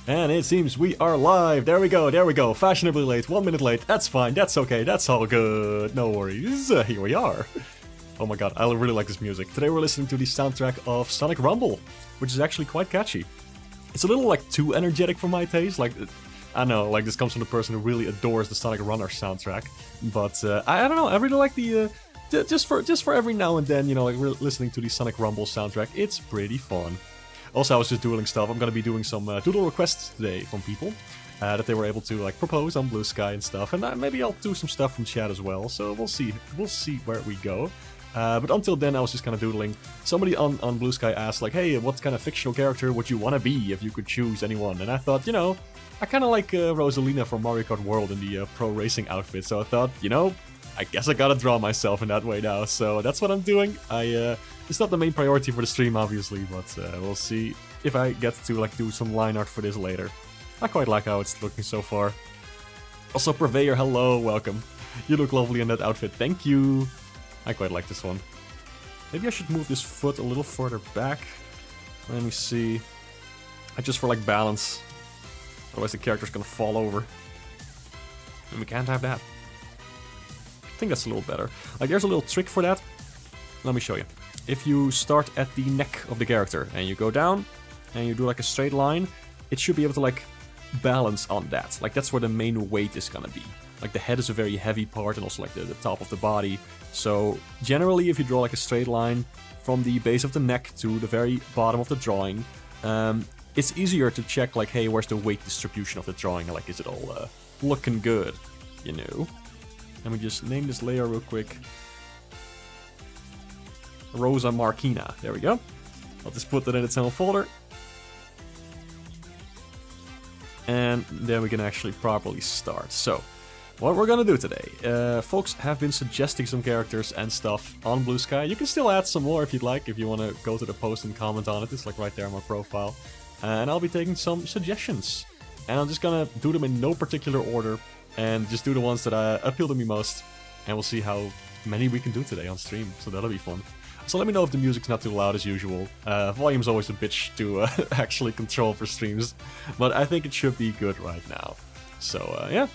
And it seems we are live. There we go, there we go. Fashionably late, 1 minute late. That's fine, that's okay, that's all good. No worries. Here we are. Oh my god, I really like this music. Today we're listening to the soundtrack of Sonic Rumble, which is actually quite catchy. It's a little like too energetic for my taste. Like, I know, like this comes from the person who really adores the Sonic Runner soundtrack. But I don't know, I really like the just for every now and then, you know, like listening to the Sonic Rumble soundtrack. It's pretty fun. Also, I was just doodling stuff. I'm gonna be doing some doodle requests today from people that they were able to like propose on Blue Sky and stuff, and maybe I'll do some stuff from chat as well. So we'll see where we go. But until then, I was just kind of doodling. Somebody on Blue Sky asked like, "Hey, what kind of fictional character would you want to be if you could choose anyone?" And I thought, you know, I kind of like Rosalina from Mario Kart World in the pro racing outfit. So I thought, you know, I guess I gotta draw myself in that way now. So that's what I'm doing. It's not the main priority for the stream, obviously, but we'll see if I get to like do some line art for this later. I quite like how it's looking so far. Also, Purveyor, hello, welcome. You look lovely in that outfit, thank you. I quite like this one. Maybe I should move this foot a little further back. Let me see. Just for like balance. Otherwise the character's gonna fall over. And we can't have that. I think that's a little better. Like, there's a little trick for that. Let me show you. If you start at the neck of the character and you go down and you do like a straight line, it should be able to like balance on that. Like, that's where the main weight is gonna be. Like, the head is a very heavy part and also like the top of the body. So generally, if you draw like a straight line from the base of the neck to the very bottom of the drawing, it's easier to check like, hey, where's the weight distribution of the drawing? Like, is it all looking good, you know? Let me just name this layer real quick. Rosa Marquina. There we go. I'll just put that in its own folder. And then we can actually properly start. So, what we're gonna do today. Folks have been suggesting some characters and stuff on Blue Sky. You can still add some more if you'd like, if you want to go to the post and comment on it. It's like right there on my profile. And I'll be taking some suggestions. And I'm just gonna do them in no particular order. And just do the ones that appeal to me most. And we'll see how many we can do today on stream. So that'll be fun. So let me know if the music's not too loud as usual. Volume's always a bitch to actually control for streams. But I think it should be good right now. So yeah,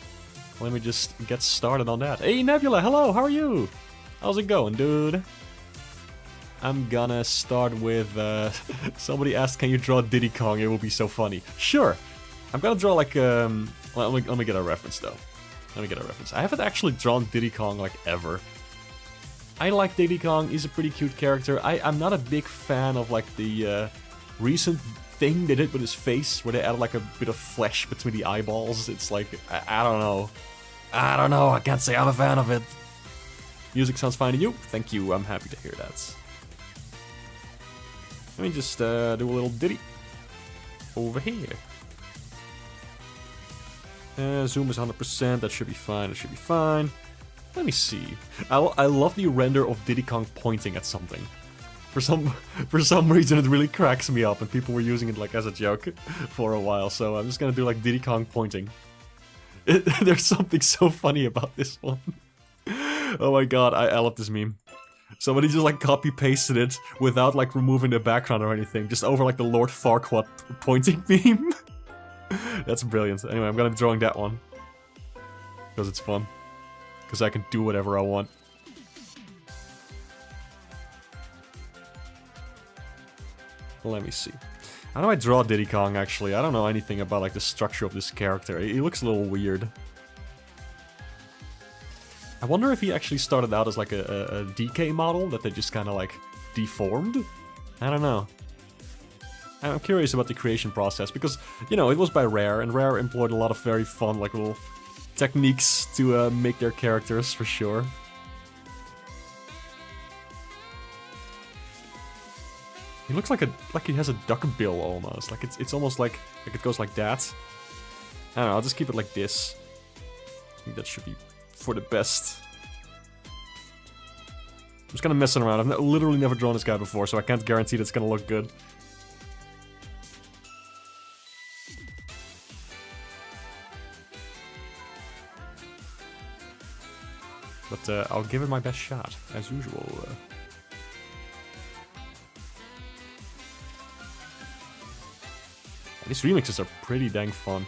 let me just get started on that. Hey Nebula, hello, how are you? How's it going, dude? I'm gonna start with... somebody asked, can you draw Diddy Kong? It will be so funny. Sure. I'm gonna draw like... let me get a reference though. Let me get a reference. I haven't actually drawn Diddy Kong like ever. I like Diddy Kong, he's a pretty cute character. I'm not a big fan of like the recent thing they did with his face, where they added like a bit of flesh between the eyeballs. It's like, I don't know. I don't know, I can't say I'm a fan of it. Music sounds fine to you? Thank you, I'm happy to hear that. Let me just do a little ditty over here. Zoom is 100%, that should be fine, that should be fine. Let me see. I love the render of Diddy Kong pointing at something. For some reason it really cracks me up, and people were using it like as a joke for a while, so I'm just gonna do like Diddy Kong pointing. There's something so funny about this one. Oh my god, I love this meme. Somebody just like copy-pasted it without like removing the background or anything, just over like the Lord Farquaad pointing meme. That's brilliant. Anyway, I'm gonna be drawing that one. Because it's fun. Because I can do whatever I want. Let me see. How do I draw Diddy Kong, actually? I don't know anything about like the structure of this character. He looks a little weird. I wonder if he actually started out as like a DK model that they just kind of like deformed? I don't know. I'm curious about the creation process because, you know, it was by Rare, and Rare employed a lot of very fun like little techniques to make their characters, for sure. He looks like he has a duck bill almost. Like it's almost like it goes like that. I don't know, I'll just keep it like this. I think that should be for the best. I'm just kind of messing around. I've literally never drawn this guy before, so I can't guarantee that it's gonna look good. But I'll give it my best shot, as usual. These remixes are pretty dang fun.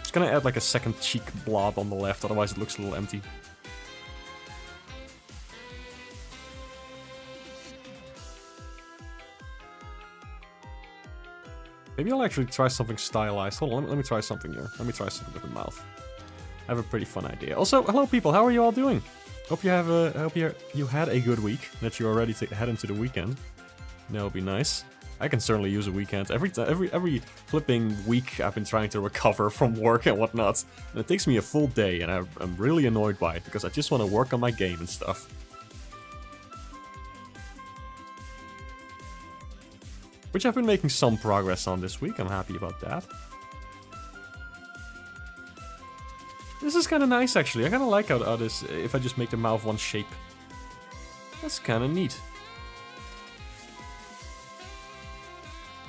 Just gonna add like a second cheek blob on the left, otherwise it looks a little empty. Maybe I'll actually try something stylized. Hold on, let me try something here. Let me try something with the mouth. I have a pretty fun idea. Also, hello people, how are you all doing? Hope you have you had a good week. That you're ready to head into the weekend. That would be nice. I can certainly use a weekend. Every flipping week I've been trying to recover from work and whatnot. And it takes me a full day, and I'm really annoyed by it because I just want to work on my game and stuff. Which I've been making some progress on this week. I'm happy about that. This is kind of nice, actually. I kind of like how this, if I just make the mouth one shape. That's kind of neat.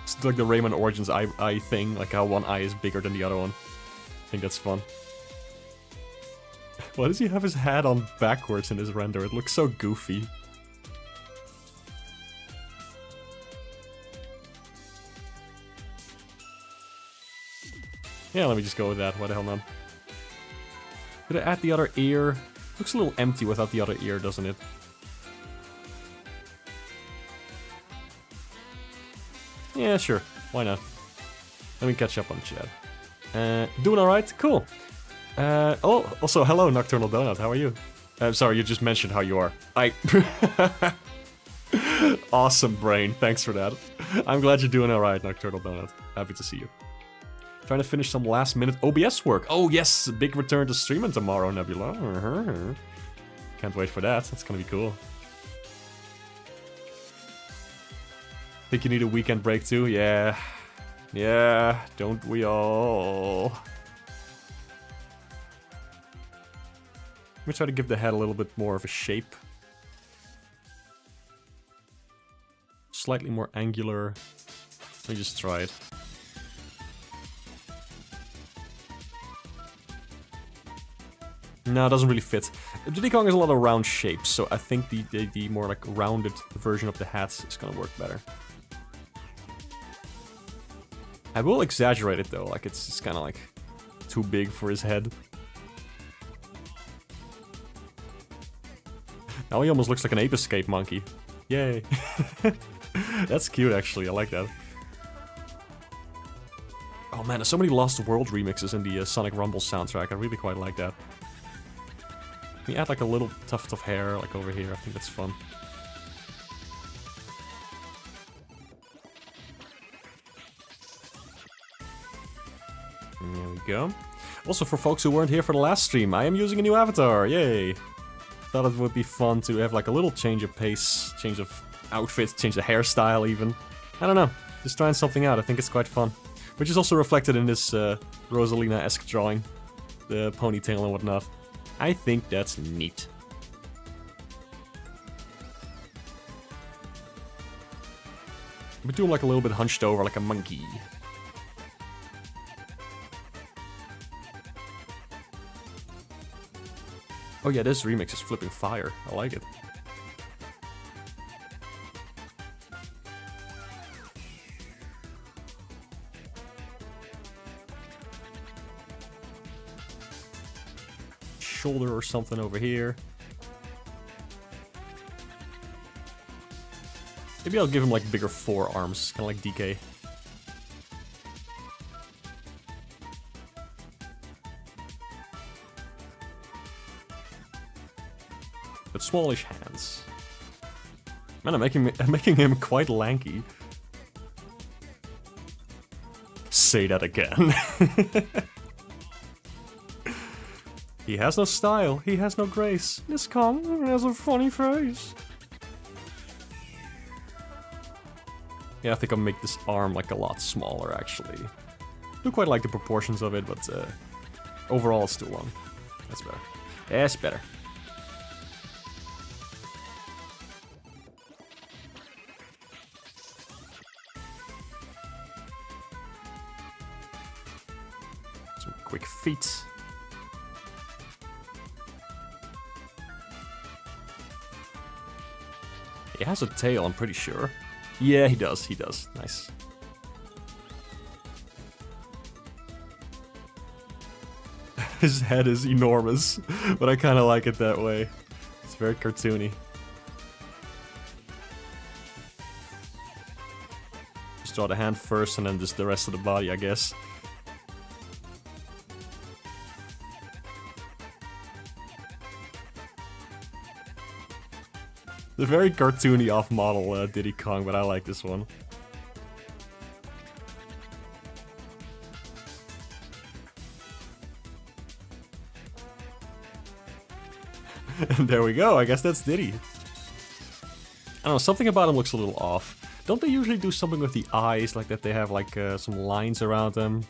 It's like the Rayman Origins eye thing, like how one eye is bigger than the other one. I think that's fun. Why does he have his hat on backwards in his render? It looks so goofy. Yeah, let me just go with that. Why the hell not? Could I add the other ear? Looks a little empty without the other ear, doesn't it? Yeah, sure. Why not? Let me catch up on chat. Doing alright? Cool. Oh, also, hello, Nocturnal Donut. How are you? I'm sorry, you just mentioned how you are. Awesome brain. Thanks for that. I'm glad you're doing alright, Nocturnal Donut. Happy to see you. Trying to finish some last-minute OBS work. Oh yes, big return to streaming tomorrow, Nebula. Can't wait for that. That's gonna be cool. Think you need a weekend break too? Yeah. Yeah, don't we all? Let me try to give the head a little bit more of a shape. Slightly more angular. Let me just try it. No, it doesn't really fit. Diddy Kong has a lot of round shapes, so I think the more like rounded version of the hat is gonna work better. I will exaggerate it though, like it's just kind of like too big for his head. Now he almost looks like an Ape Escape monkey. Yay. That's cute actually, I like that. Oh man, there's so many Lost World remixes in the Sonic Rumble soundtrack, I really quite like that. Can you add like a little tuft of hair like over here? I think that's fun. There we go. Also for folks who weren't here for the last stream, I am using a new avatar, yay! Thought it would be fun to have like a little change of pace, change of outfit, change the hairstyle even. I don't know, just trying something out, I think it's quite fun. Which is also reflected in this Rosalina-esque drawing. The ponytail and whatnot. I think that's neat. We're doing like a little bit hunched over, like a monkey. Oh yeah, this remix is flipping fire. I like it. Shoulder or something over here. Maybe I'll give him like bigger forearms, kind of like DK. But smallish hands. Man, I'm making him quite lanky. Say that again. He has no style, he has no grace. This Kong has a funny face. Yeah, I think I'll make this arm like a lot smaller, actually. I do quite like the proportions of it, but overall it's too long. That's better. That's better. Some quick feet. He has a tail, I'm pretty sure. Yeah, he does, he does. Nice. His head is enormous, but I kind of like it that way. It's very cartoony. Just draw the hand first and then just the rest of the body, I guess. The very cartoony off-model Diddy Kong, but I like this one. And there we go, I guess that's Diddy. I don't know, something about him looks a little off. Don't they usually do something with the eyes, like that they have like some lines around them?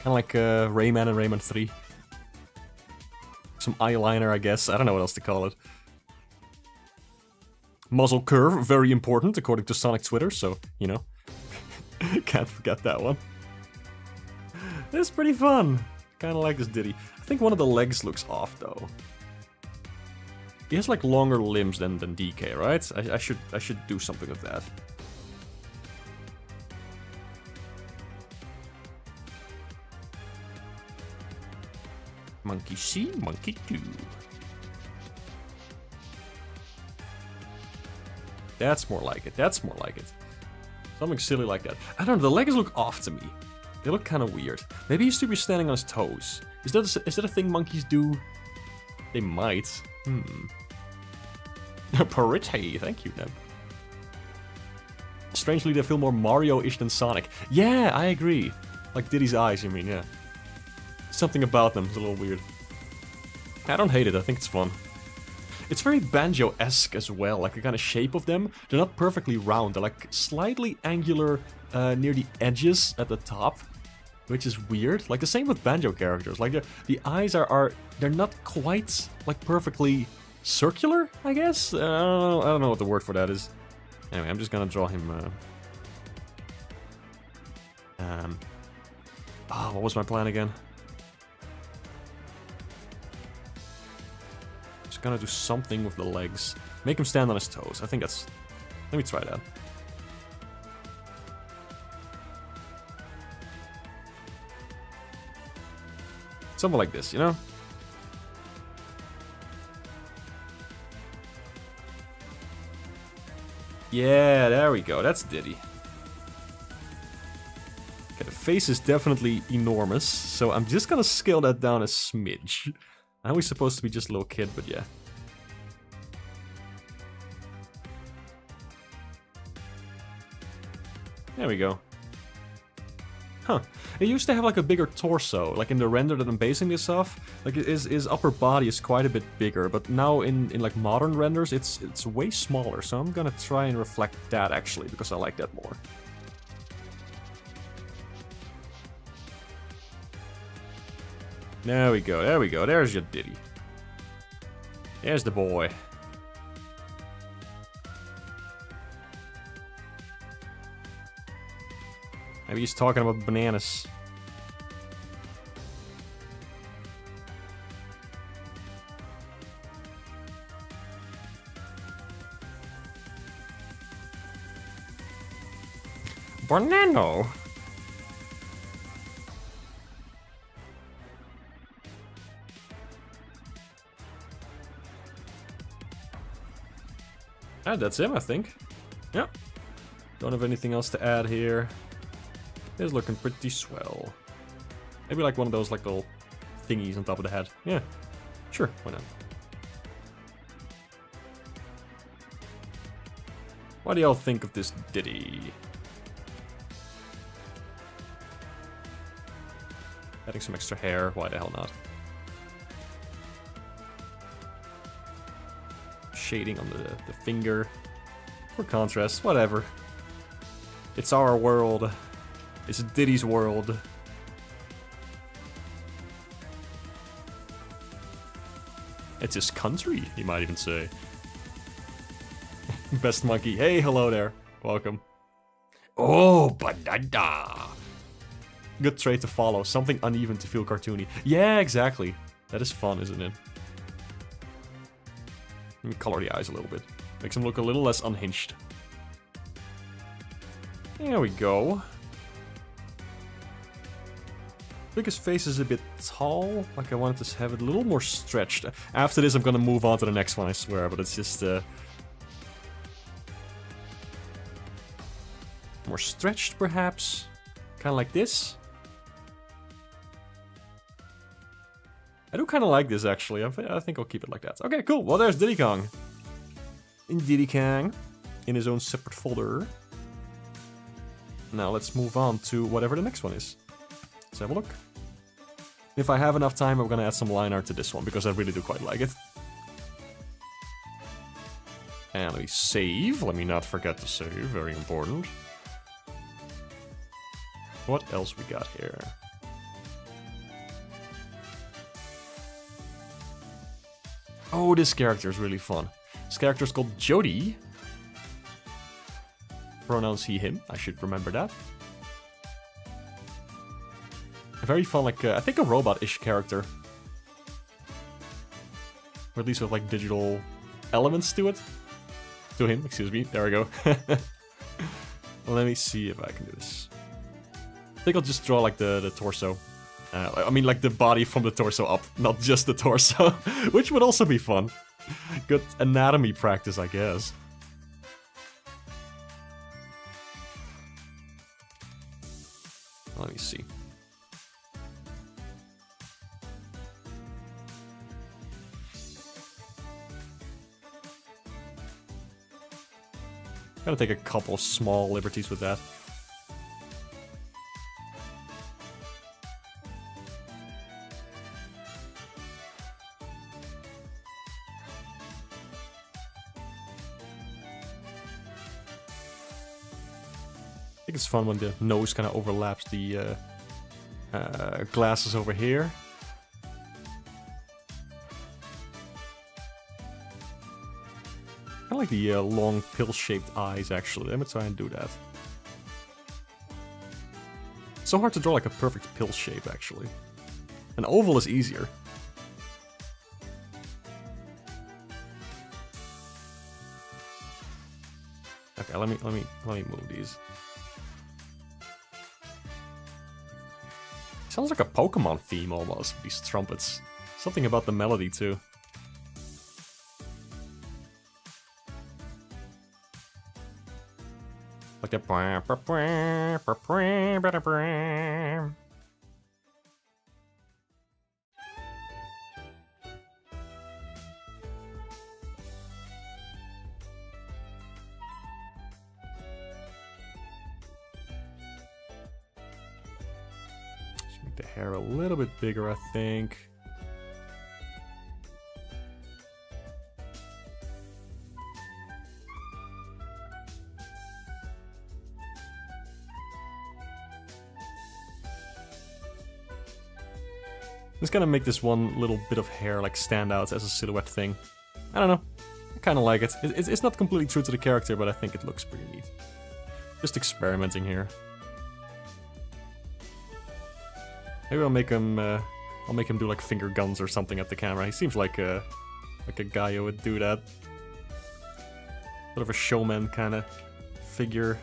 Kinda like Rayman and Rayman 3. Some eyeliner, I guess, I don't know what else to call it. Muzzle curve, very important, according to Sonic Twitter, so, you know. Can't forget that one. It's pretty fun. Kinda like this Diddy. I think one of the legs looks off, though. He has like longer limbs than DK, right? I should do something with that. Monkey see, monkey do. That's more like it. That's more like it. Something silly like that. I don't know, the legs look off to me. They look kind of weird. Maybe he should be standing on his toes. Is that a thing monkeys do? They might. Pretty, thank you, Neb. Strangely, they feel more Mario-ish than Sonic. Yeah, I agree. Like Diddy's eyes, you mean, yeah. Something about them is a little weird. I don't hate it, I think it's fun. It's very Banjo-esque as well, like the kind of shape of them. They're not perfectly round, they're like slightly angular near the edges at the top. Which is weird. Like the same with Banjo characters. Like the eyes they're not quite like perfectly circular, I guess? I don't know what the word for that is. Anyway, I'm just gonna draw him. What was my plan again? Just gonna do something with the legs. Make him stand on his toes. I think that's... Let me try that. Something like this, you know? Yeah, there we go. That's Diddy. Okay, the face is definitely enormous, so I'm just gonna scale that down a smidge. I know he's supposed to be just a little kid, but yeah. There we go. Huh. It used to have like a bigger torso, like in the render that I'm basing this off. Like his upper body is quite a bit bigger, but now in like modern renders it's way smaller, so I'm gonna try and reflect that actually, because I like that more. There we go, there we go, there's your Diddy. There's the boy. Maybe he's talking about bananas. Banana. Ah, that's him, I think. Yep. Don't have anything else to add here. It's looking pretty swell. Maybe like one of those like little thingies on top of the head. Yeah, sure, why not? What do y'all think of this Diddy? Adding some extra hair, why the hell not? Shading on the finger. For contrast, whatever. It's our world. It's Diddy's world. It's his country, you might even say. Best monkey. Hey, hello there. Welcome. Oh, banana. Good trait to follow. Something uneven to feel cartoony. Yeah, exactly. That is fun, isn't it? Let me color the eyes a little bit. Makes him look a little less unhinged. There we go. I think his face is a bit tall. Like I wanted to have it a little more stretched. After this, I'm gonna move on to the next one, I swear. But it's just more stretched, perhaps. Kind of like this. I do kind of like this, actually. I think I'll keep it like that. Okay, cool. Well, there's Diddy Kong. In Diddy Kong. In his own separate folder. Now let's move on to whatever the next one is. Let's have a look. If I have enough time, I'm gonna add some line art to this one, because I really do quite like it. And let me save. Let me not forget to save. Very important. What else we got here? Oh, this character is really fun. This character is called Jody. Pronouns he, him. I should remember that. Very fun, like, I think a robot-ish character. Or at least with, like, digital elements to it. To him, excuse me. There we go. Let me see if I can do this. I think I'll just draw, like, the torso. I mean, like, the body from the torso up, not just the torso. Which would also be fun. Good anatomy practice, I guess. Let me see. Gotta take a couple small liberties with that. I think it's fun when the nose kind of overlaps the glasses over here. I like the long pill-shaped eyes, actually. Let me try and do that. It's so hard to draw like a perfect pill shape, actually. An oval is easier. Okay, let me move these. Sounds like a Pokemon theme almost, these trumpets. Something about the melody too. Like that. Make the hair a little bit bigger, I think. Just gonna make this one little bit of hair like stand out as a silhouette thing. I don't know. I kind of like it. It's not completely true to the character, but I think it looks pretty neat. Just experimenting here. Maybe I'll make him do like finger guns or something at the camera. He seems like a guy who would do that. Sort of a showman kind of figure.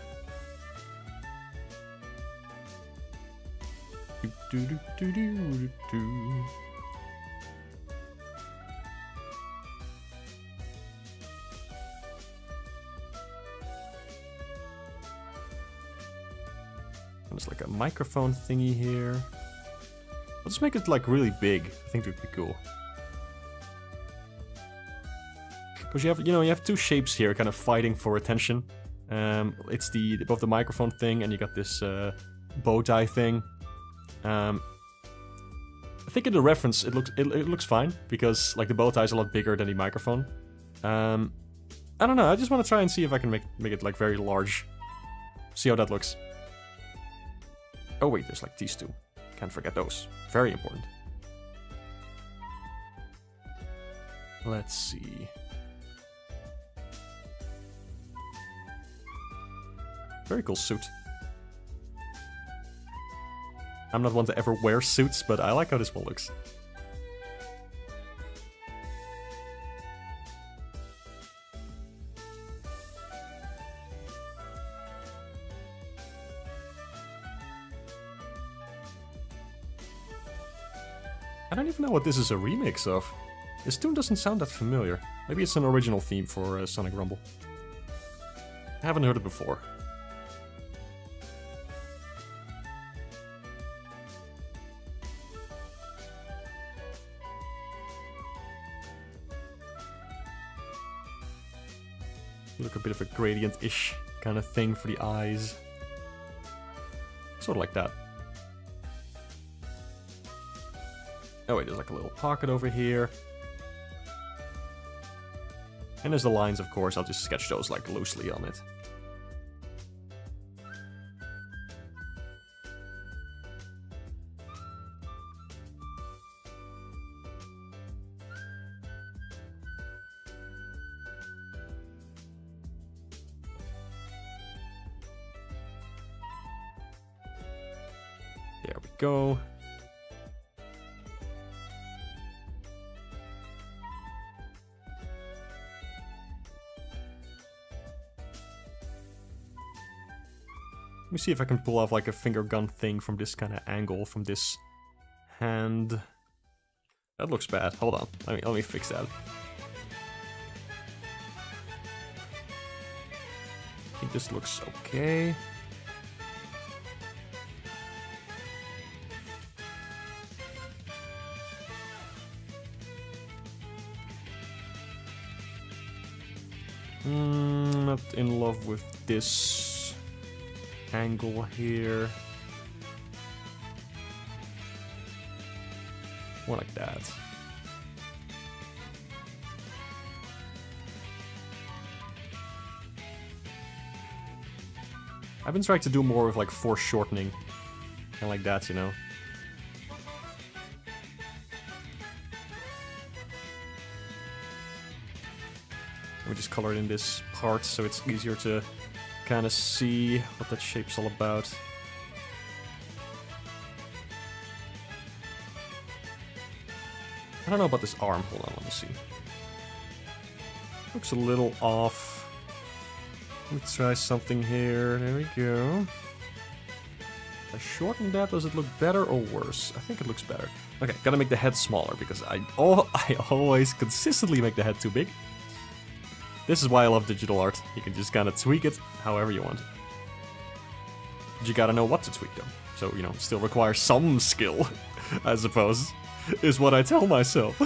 There's like a microphone thingy here. I'll just make it like really big. I think it would be cool. Because you have two shapes here kind of fighting for attention. It's both the microphone thing and you got this bow tie thing. I think in the reference it looks fine because like the bow tie is a lot bigger than the microphone. I don't know. I just want to try and see if I can make it like very large. See how that looks. Oh wait, there's like these two. Can't forget those. Very important. Let's see. Very cool suit. I'm not one to ever wear suits, but I like how this one looks. I don't even know what this is a remix of. This tune doesn't sound that familiar. Maybe it's an original theme for Sonic Rumble. I haven't heard it before. Look, a bit of a gradient-ish kind of thing for the eyes. Sort of like that. Oh wait, there's like a little pocket over here. And there's the lines, of course. I'll just sketch those like loosely on it. There we go. Let me see if I can pull off like a finger gun thing from this kind of angle, from this hand. That looks bad. Hold on. Let me fix that. I think this looks okay. Not in love with this angle here. More like that. I've been trying to do more with like foreshortening. Kind of like that, you know. Let me just color it in this part so it's easier to kind of see what that shape's all about. I don't know about this arm. Hold on, let me see. Looks a little off. Let me try something here. There we go. If I shorten that, does it look better or worse? I think it looks better. Okay, gotta make the head smaller because I always consistently make the head too big. This is why I love digital art. You can just kind of tweak it however you want. But you gotta know what to tweak though. So, you know, it still requires some skill, I suppose, is what I tell myself.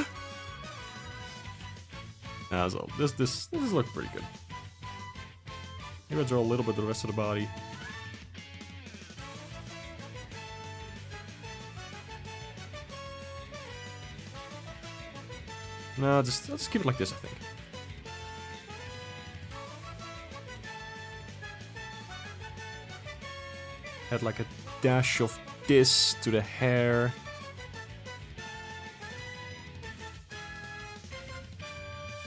So this looks pretty good. Maybe I'll draw a little bit of the rest of the body. No, let's keep it like this, I think. Add like a dash of this to the hair.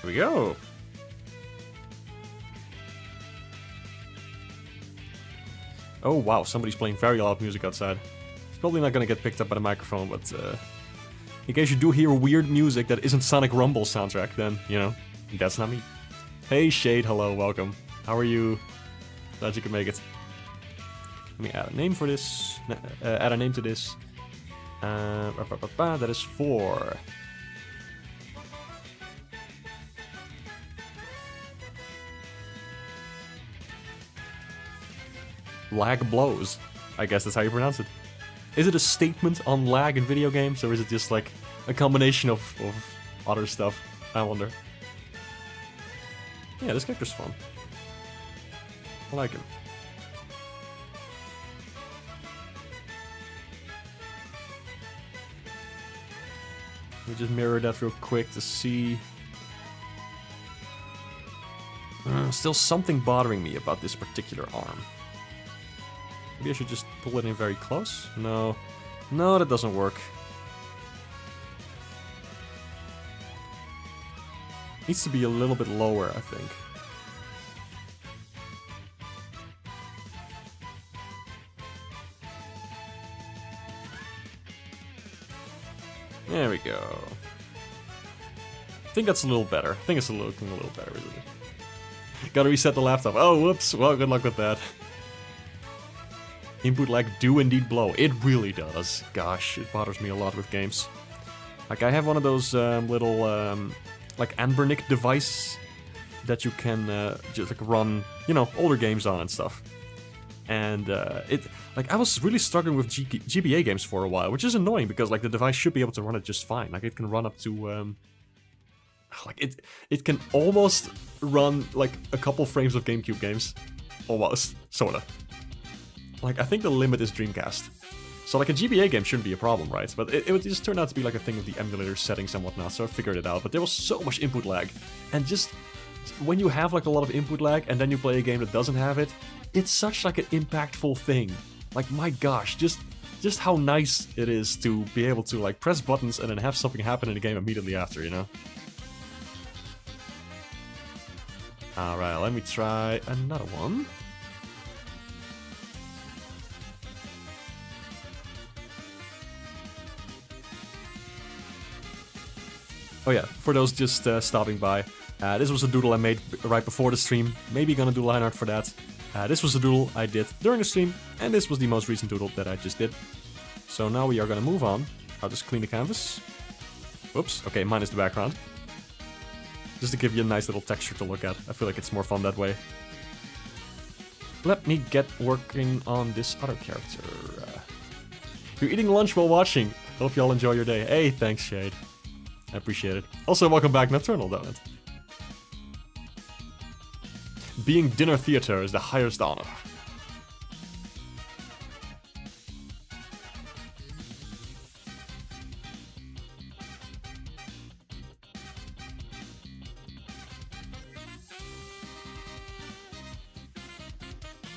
Here we go. Oh wow, somebody's playing very loud music outside. It's probably not gonna get picked up by the microphone, but in case you do hear weird music that isn't Sonic Rumble soundtrack, then, you know, that's not me. Hey Shade, hello, welcome. How are you? Glad you could make it. Let me add a name for this. Add a name to this. That is 4. Lag blows. I guess that's how you pronounce it. Is it a statement on lag in video games, or is it just like a combination of other stuff? I wonder. Yeah, this character's fun. I like him. Let me just mirror that real quick to see. Still something bothering me about this particular arm. Maybe I should just pull it in very close? No. No, that doesn't work. Needs to be a little bit lower, I think. There we go. I think that's a little better. I think it's looking a little better, isn't it? Gotta reset the laptop. Oh, whoops. Well, good luck with that. Input lag do indeed blow. It really does. Gosh, it bothers me a lot with games. Like, I have one of those little, like, Anbernic device that you can just, like, run, you know, older games on and stuff. And like, I was really struggling with GBA games for a while, which is annoying because, like, the device should be able to run it just fine. Like, it can run up to, like, it can almost run, like, a couple frames of GameCube games. Almost. Sorta. Like, I think the limit is Dreamcast. So, like, a GBA game shouldn't be a problem, right? But it would just turn out to be, like, a thing of the emulator settings and whatnot, so I figured it out. But there was so much input lag. And just, when you have, like, a lot of input lag, and then you play a game that doesn't have it, it's such, like, an impactful thing. Like, my gosh, just how nice it is to be able to, like, press buttons and then have something happen in the game immediately after, you know? Alright, let me try another one. Oh yeah, for those just stopping by, this was a doodle I made right before the stream. Maybe gonna do line art for that. This was a doodle I did during the stream, and this was the most recent doodle that I just did. So now we are gonna move on. I'll just clean the canvas. Whoops, okay, minus the background. Just to give you a nice little texture to look at. I feel like it's more fun that way. Let me get working on this other character. You're eating lunch while watching. Hope you all enjoy your day. Hey, thanks, Shade. I appreciate it. Also, welcome back, Nocturnal Donut. Being dinner theater is the highest honor.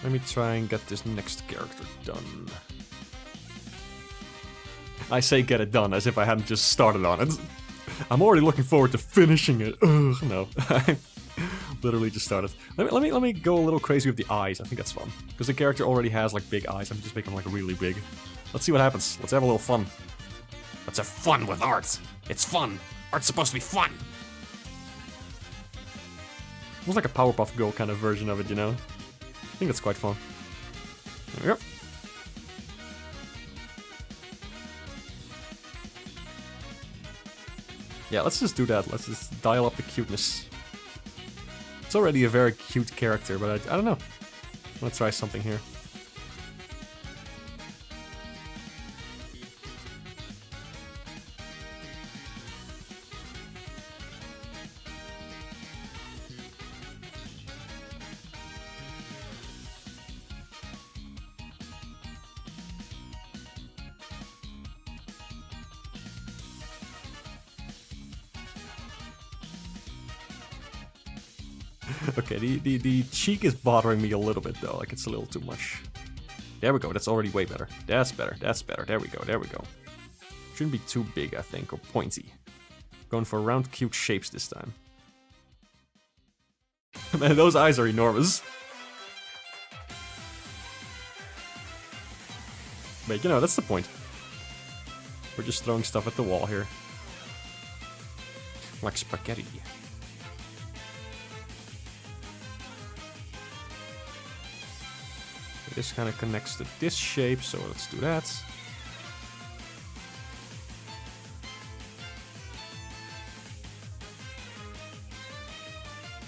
Let me try and get this next character done. I say get it done as if I hadn't just started on it. I'm already looking forward to finishing it. Ugh, no. I literally just started. Let me go a little crazy with the eyes. I think that's fun. Because the character already has, like, big eyes. I'm just making them, like, really big. Let's see what happens. Let's have a little fun. Let's have fun with art. It's fun. Art's supposed to be fun. Almost like a Powerpuff Girl kind of version of it, you know? I think that's quite fun. There we go. Yeah, let's just do that. Let's just dial up the cuteness. It's already a very cute character, but I don't know. I'm gonna try something here. Okay, the cheek is bothering me a little bit though, like it's a little too much. There we go, that's already way better. That's better, that's better. There we go, there we go. Shouldn't be too big, I think, or pointy. Going for round, cute shapes this time. Man, those eyes are enormous. But you know, that's the point. We're just throwing stuff at the wall here. Like spaghetti. This kind of connects to this shape, so let's do that.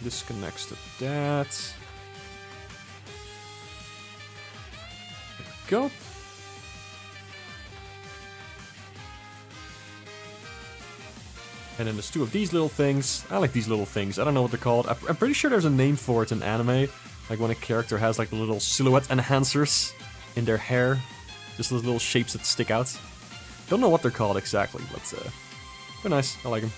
This connects to that. There we go. And then there's two of these little things. I like these little things. I don't know what they're called. I'm pretty sure there's a name for it in anime. Like when a character has like the little silhouette enhancers in their hair. Just those little shapes that stick out. Don't know what they're called exactly, but they're nice. I like them.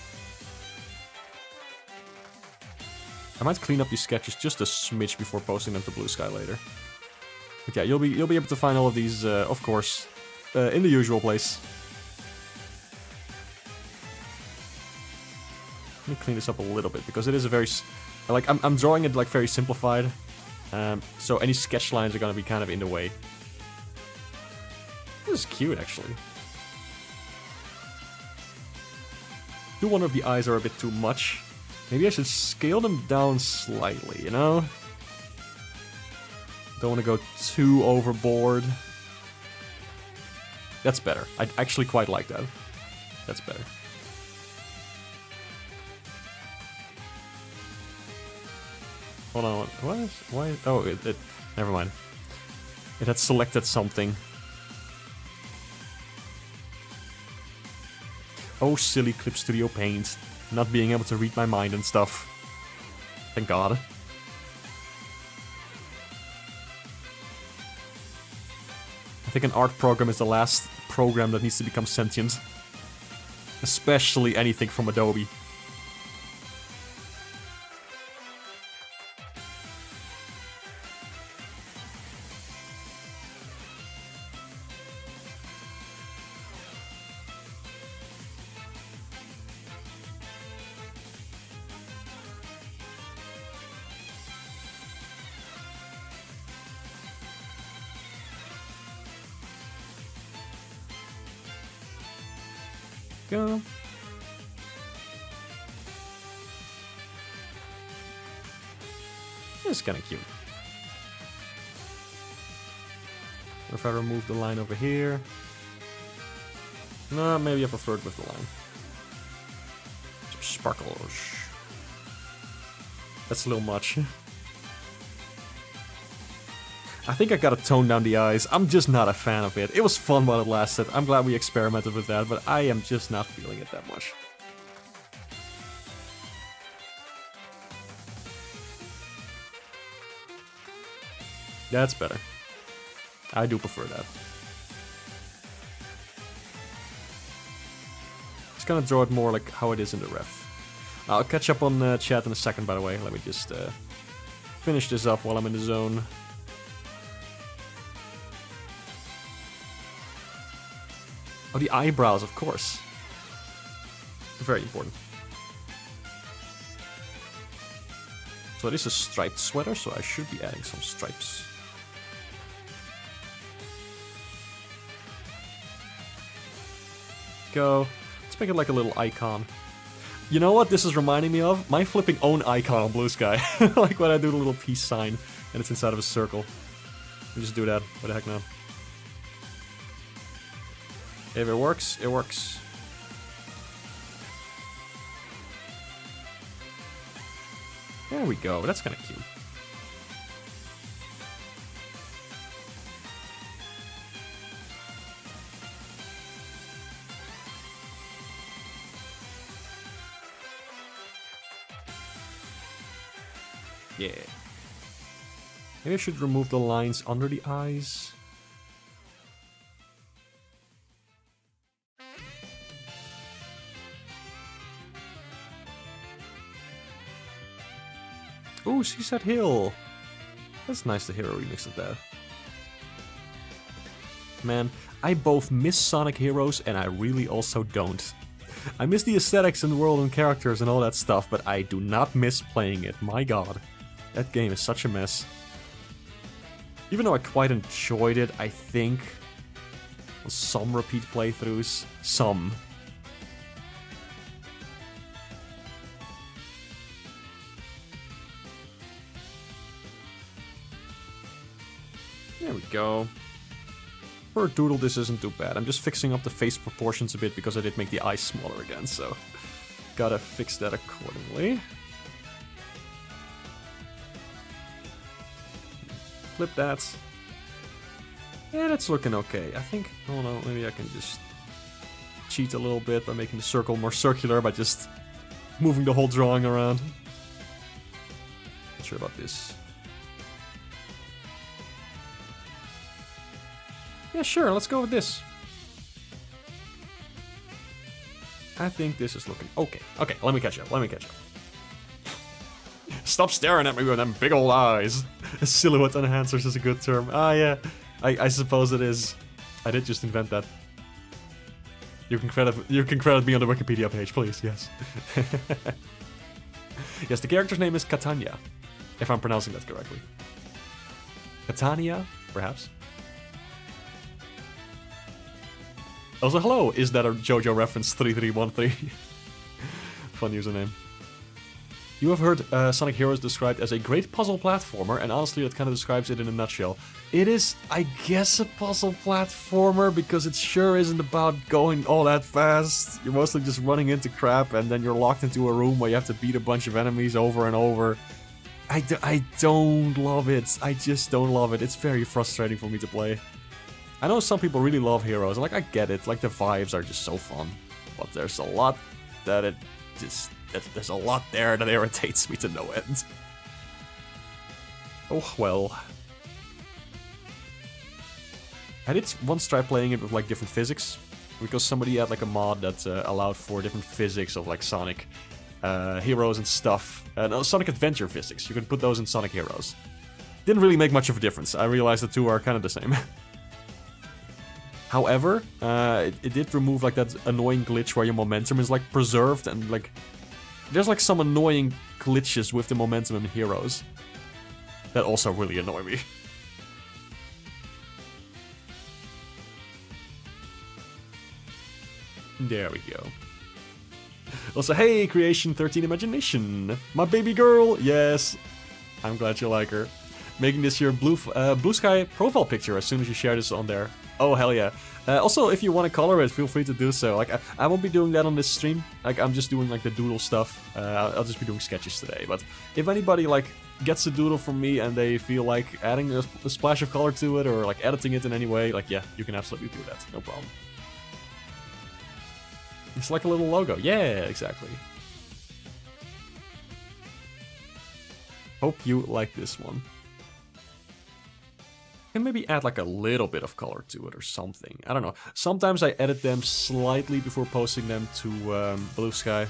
I might clean up these sketches just a smidge before posting them to Blue Sky later. But yeah, you'll be able to find all of these, of course, in the usual place. Let me clean this up a little bit because it is a very, like I'm drawing it like very simplified. So any sketch lines are gonna be kind of in the way. This is cute, actually. Do wonder if the eyes are a bit too much. Maybe I should scale them down slightly, you know? Don't want to go too overboard. That's better. I actually quite like that. That's better. Hold on, what? Why? Oh, never mind. It had selected something. Oh, silly Clip Studio Paint. Not being able to read my mind and stuff. Thank God. I think an art program is the last program that needs to become sentient. Especially anything from Adobe. Go. It's kind of cute. What if I remove the line over here? No, maybe I prefer it with the line. Some sparkles. That's a little much. I think I gotta tone down the eyes. I'm just not a fan of it. It was fun while it lasted. I'm glad we experimented with that, but I am just not feeling it that much. That's better. I do prefer that. Just gonna draw it more like how it is in the ref. I'll catch up on chat in a second, by the way. Let me just finish this up while I'm in the zone. Oh, the eyebrows, of course. Very important. So it is a striped sweater, so I should be adding some stripes. Go. Let's make it like a little icon. You know what this is reminding me of? My flipping own icon on Blue Sky. Like when I do the little peace sign and it's inside of a circle. Let me just do that. What the heck now? If it works, it works. There we go. That's kind of cute. Yeah. Maybe I should remove the lines under the eyes. Ooh, Seaside Hill. That's nice to hear a remix of that. Man, I both miss Sonic Heroes and I really also don't. I miss the aesthetics and the world and characters and all that stuff, but I do not miss playing it. My god. That game is such a mess. Even though I quite enjoyed it, I think some repeat playthroughs. Some. There we go. For a doodle, this isn't too bad. I'm just fixing up the face proportions a bit because I did make the eyes smaller again, so gotta fix that accordingly. Flip that. Yeah, that's looking okay. I think, I don't know, maybe I can just cheat a little bit by making the circle more circular by just moving the whole drawing around. Not sure about this. Yeah, sure, let's go with this. I think this is looking okay. Okay, let me catch up, Stop staring at me with them big old eyes. Silhouette enhancers is a good term. Ah, yeah, I suppose it is. I did just invent that. You can credit me on the Wikipedia page, please, yes. Yes, the character's name is Catania, if I'm pronouncing that correctly. Catania, perhaps? Also, hello, is that a JoJo reference 3313? Fun username. You have heard Sonic Heroes described as a great puzzle platformer, and honestly that kind of describes it in a nutshell. It is, I guess, a puzzle platformer, because it sure isn't about going all that fast. You're mostly just running into crap, and then you're locked into a room where you have to beat a bunch of enemies over and over. I don't love it. I just don't love it. It's very frustrating for me to play. I know some people really love Heroes, and like, I get it. Like, the vibes are just so fun. But there's a lot that it just... There's a lot there that irritates me to no end. Oh, well. I did once try playing it with, like, different physics. Because somebody had, like, a mod that allowed for different physics of, like, Sonic Heroes and stuff. No, Sonic Adventure physics. You can put those in Sonic Heroes. Didn't really make much of a difference. I realized the two are kind of the same. However, it did remove, like, that annoying glitch where your momentum is, like, preserved and, like... There's, like, some annoying glitches with the momentum in Heroes. That also really annoy me. There we go. Also, hey, Creation 13 Imagination! My baby girl! Yes! I'm glad you like her. Making this your blue sky profile picture as soon as you share this on there. Oh, hell yeah. Also, if you want to color it, feel free to do so. Like, I won't be doing that on this stream. Like, I'm just doing, like, the doodle stuff. I'll just be doing sketches today. But if anybody, like, gets a doodle from me and they feel like adding a splash of color to it or, like, editing it in any way, like, yeah, you can absolutely do that. No problem. It's like a little logo. Yeah, exactly. Hope you like this one. And maybe add like a little bit of color to it or something. I don't know. Sometimes I edit them slightly before posting them to Blue Sky.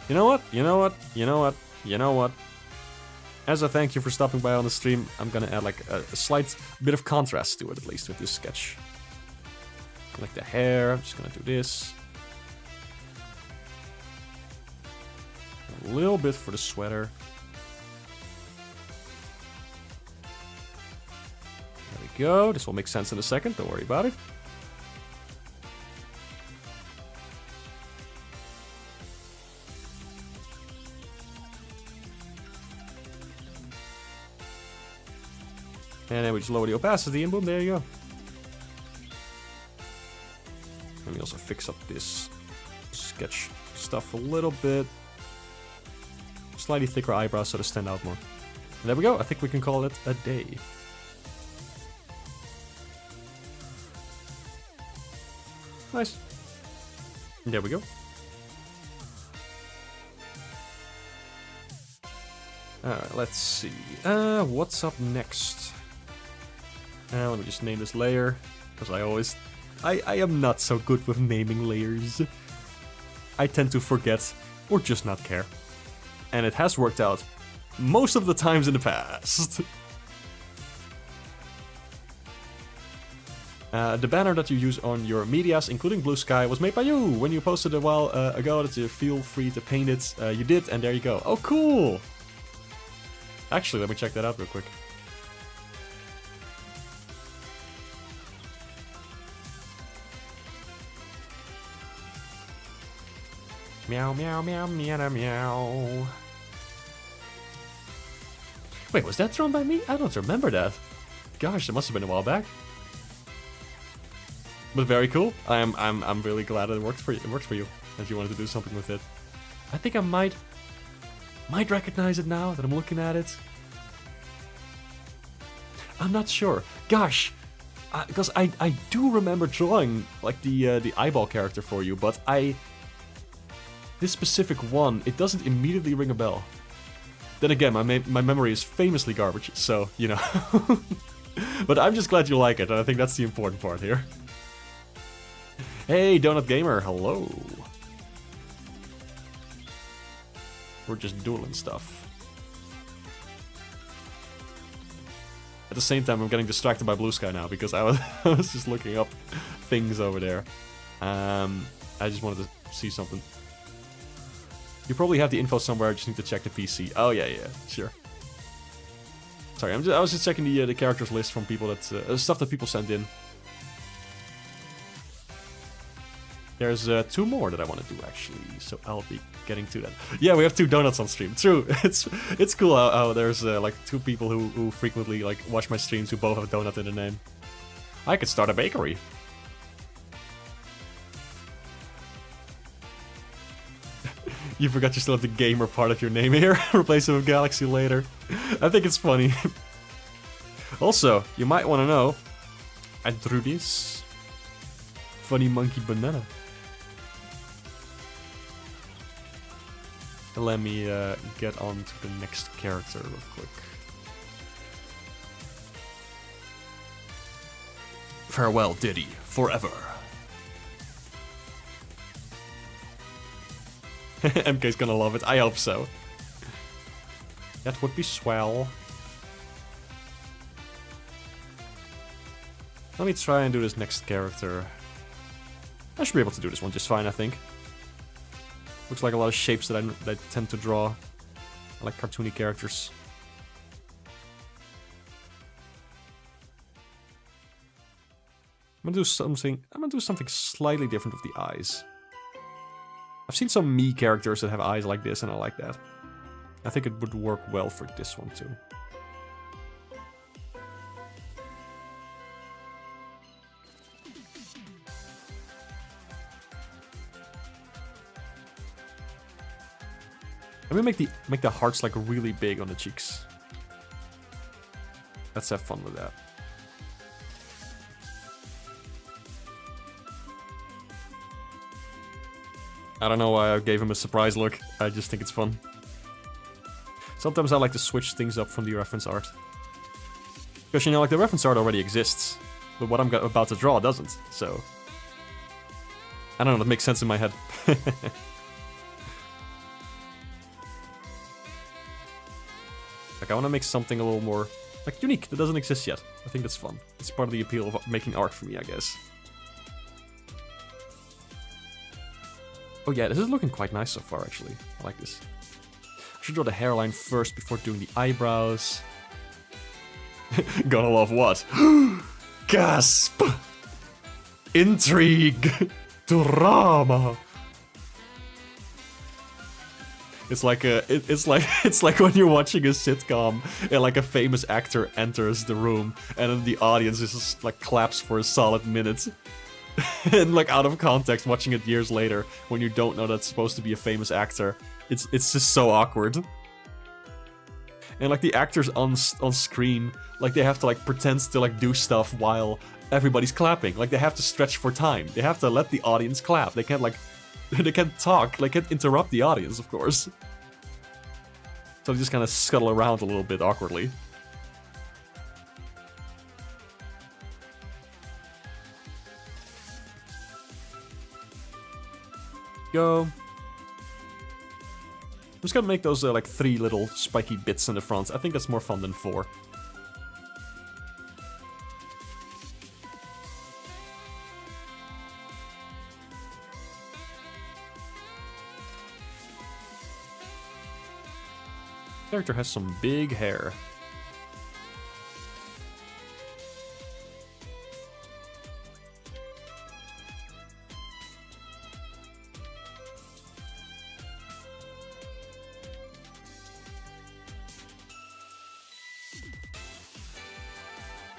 You know what? You know what? You know what? You know what? As a thank you for stopping by on the stream, I'm gonna add like a slight bit of contrast to it, at least with this sketch. Like the hair, I'm just gonna do this. A little bit for the sweater. There we go. This will make sense in a second. Don't worry about it. And then we just lower the opacity and boom, there you go. Let me also fix up this sketch stuff a little bit. Slightly thicker eyebrows so they stand out more. And there we go. I think we can call it a day. Nice. And there we go. Alright, let's see. What's up next? Let me just name this layer. Because I am not so good with naming layers. I tend to forget or just not care. And it has worked out most of the times in the past. The banner that you use on your medias, including Blue Sky, was made by you. When you posted a while ago that you feel free to paint it, you did, and there you go. Oh, cool! Actually, let me check that out real quick. Meow, meow, meow, meow, meow. Wait, was that drawn by me? I don't remember that. Gosh, it must have been a while back. But very cool. I'm really glad that it worked for you. It worked for you. That you wanted to do something with it. I think I might recognize it now that I'm looking at it. I'm not sure. Gosh, because I do remember drawing like the eyeball character for you, but this specific one, it doesn't immediately ring a bell. Then again, my memory is famously garbage, so, you know. But I'm just glad you like it, and I think that's the important part here. Hey, Donut Gamer, hello. We're just doodling stuff. At the same time, I'm getting distracted by Blue Sky now, because I was just looking up things over there. I just wanted to see something. You probably have the info somewhere, I just need to check the PC. Oh, yeah, sure. Sorry, I was just checking the characters list from people that... stuff that people sent in. There's 2 more that I want to do, actually, so I'll be getting to that. Yeah, we have 2 donuts on stream, true. It's cool how there's, like, 2 people who frequently, like, watch my streams who both have a donut in their name. I could start a bakery. You forgot you still have the gamer part of your name here. Replace it with Galaxy later. I think it's funny. Also, you might want to know, I drew this. Funny monkey banana. Let me get on to the next character real quick. Farewell, Diddy, forever. MK's gonna love it, I hope so. That would be swell. Let me try and do this next character. I should be able to do this one just fine, I think. Looks like a lot of shapes that I tend to draw. I like cartoony characters. I'm gonna do something slightly different with the eyes. I've seen some me characters that have eyes like this, and I like that. I think it would work well for this one too. Let me make the hearts like really big on the cheeks. Let's have fun with that. I don't know why I gave him a surprise look. I just think it's fun. Sometimes I like to switch things up from the reference art. Because, you know, like, the reference art already exists. But what I'm about to draw doesn't, so... I don't know, that makes sense in my head. Like, I want to make something a little more, like, unique, that doesn't exist yet. I think that's fun. It's part of the appeal of making art for me, I guess. Oh yeah, this is looking quite nice so far, actually. I like this. I should draw the hairline first before doing the eyebrows. Gonna love what? Gasp! Intrigue! Drama! It's like it's like when you're watching a sitcom and like a famous actor enters the room and then the audience just like claps for a solid minute. And like out of context, watching it years later when you don't know that's supposed to be a famous actor, it's just so awkward. And like the actors on screen, like they have to like pretend to like do stuff while everybody's clapping. Like they have to stretch for time. They have to let the audience clap. They can't like they can't talk. They can't interrupt the audience, of course. So they just kind of scuttle around a little bit awkwardly. Go. I'm just gonna make those like 3 little spiky bits in the front. I think that's more fun than 4. Character has some big hair.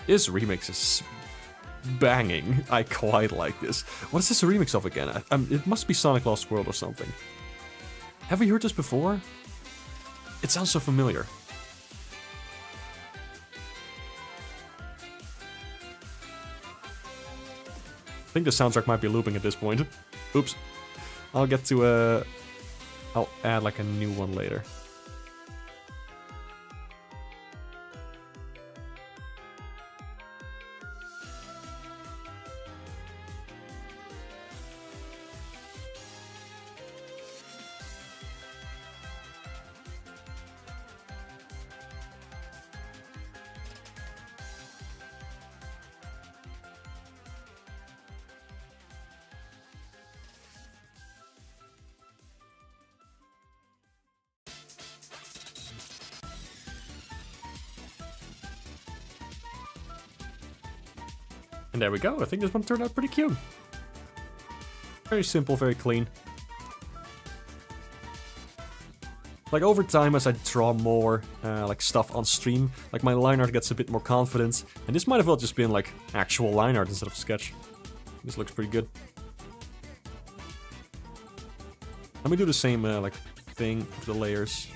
This remix is banging. I quite like this. What is this a remix of again? It must be Sonic Lost World or something. Have we heard this before? It sounds so familiar. I think the soundtrack might be looping at this point. Oops. I'll get to I'll add like a new one later. And there we go. I think this one turned out pretty cute. Very simple, very clean. Like over time, as I draw more like stuff on stream, like my line art gets a bit more confident. And this might have well just been like actual line art instead of sketch. This looks pretty good. Let me do the same like thing with the layers.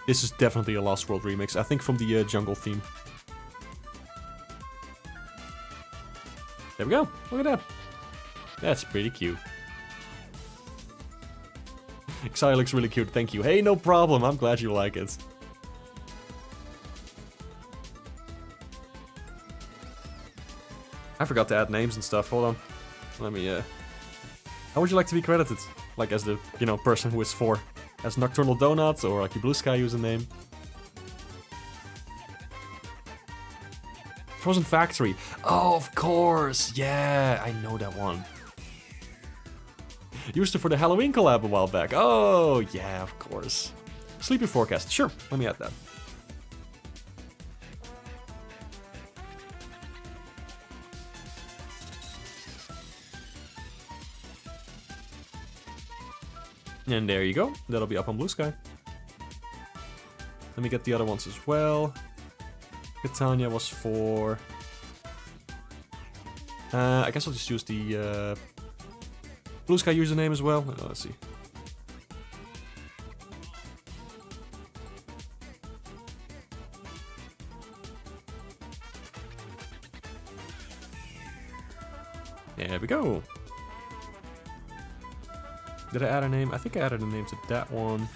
This is definitely a Lost World remix, I think from the jungle theme. There we go, look at that. That's pretty cute. Xia looks really cute, thank you. Hey, no problem, I'm glad you like it. I forgot to add names and stuff, hold on. Let me, How would you like to be credited? Like as the, you know, person who is 4. As Nocturnal Donut, or like your Blue Sky username. Frozen Factory. Oh, of course! Yeah, I know that one. Used it for the Halloween collab a while back. Oh, yeah, of course. Sleepy Forecast. Sure, let me add that. And there you go. That'll be up on Blue Sky. Let me get the other ones as well. Catania was for... I guess I'll just use the Blue Sky username as well. Let's see. There we go. Did I add a name? I think I added a name to that one.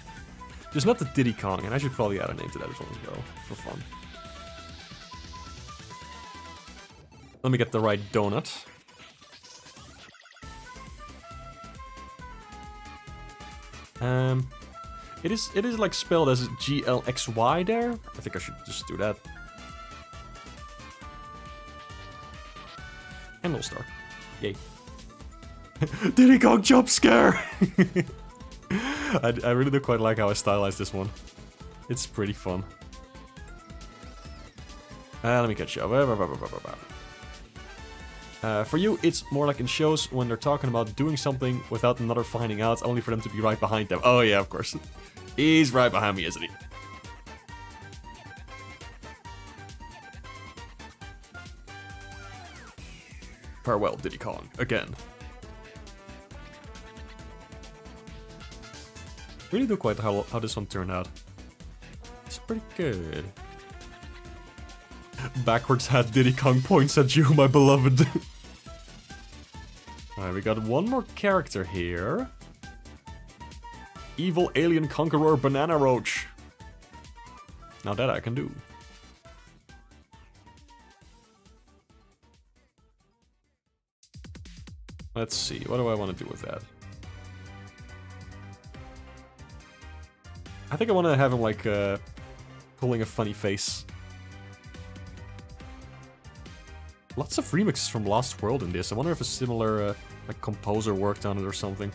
Just not the Diddy Kong, and I should probably add a name to that as well, for fun. Let me get the right donut. It is like spelled as GLXY there. I think I should just do that. And we'll start. Yay. Diddy Kong jump scare! I really do quite like how I stylized this one. It's pretty fun. Let me catch you up. For you, it's more like in shows when they're talking about doing something without another finding out, only for them to be right behind them. Oh yeah, of course. He's right behind me, isn't he? Farewell, Diddy Kong, again. Really do quite how this one turned out. It's pretty good. Backwards hat Diddy Kong points at you, my beloved. Alright, we got one more character here. Evil Alien Conqueror Banana Roach. Now that I can do. Let's see, what do I want to do with that? I think I want to have him like pulling a funny face. Lots of remixes from Lost World in this. I wonder if a similar like composer worked on it or something.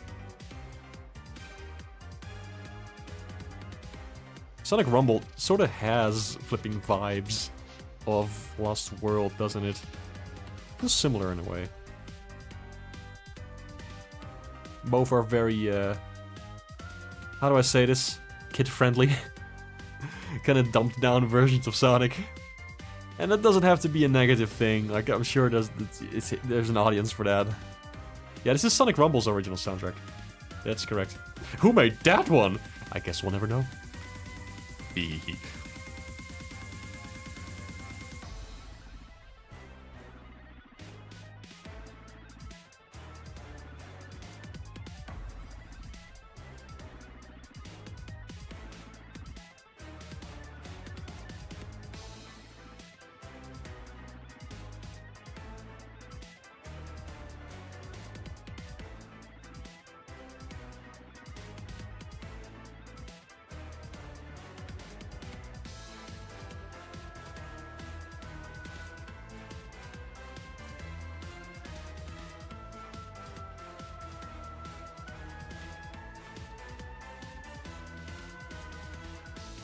Sonic Rumble sort of has flipping vibes of Lost World, doesn't it? Feels similar in a way. Both are very, how do I say this? Kid-friendly. Kind of dumped down versions of Sonic. And that doesn't have to be a negative thing. Like, I'm sure there's an audience for that. Yeah, this is Sonic Rumble's original soundtrack. That's correct. Who made that one? I guess we'll never know.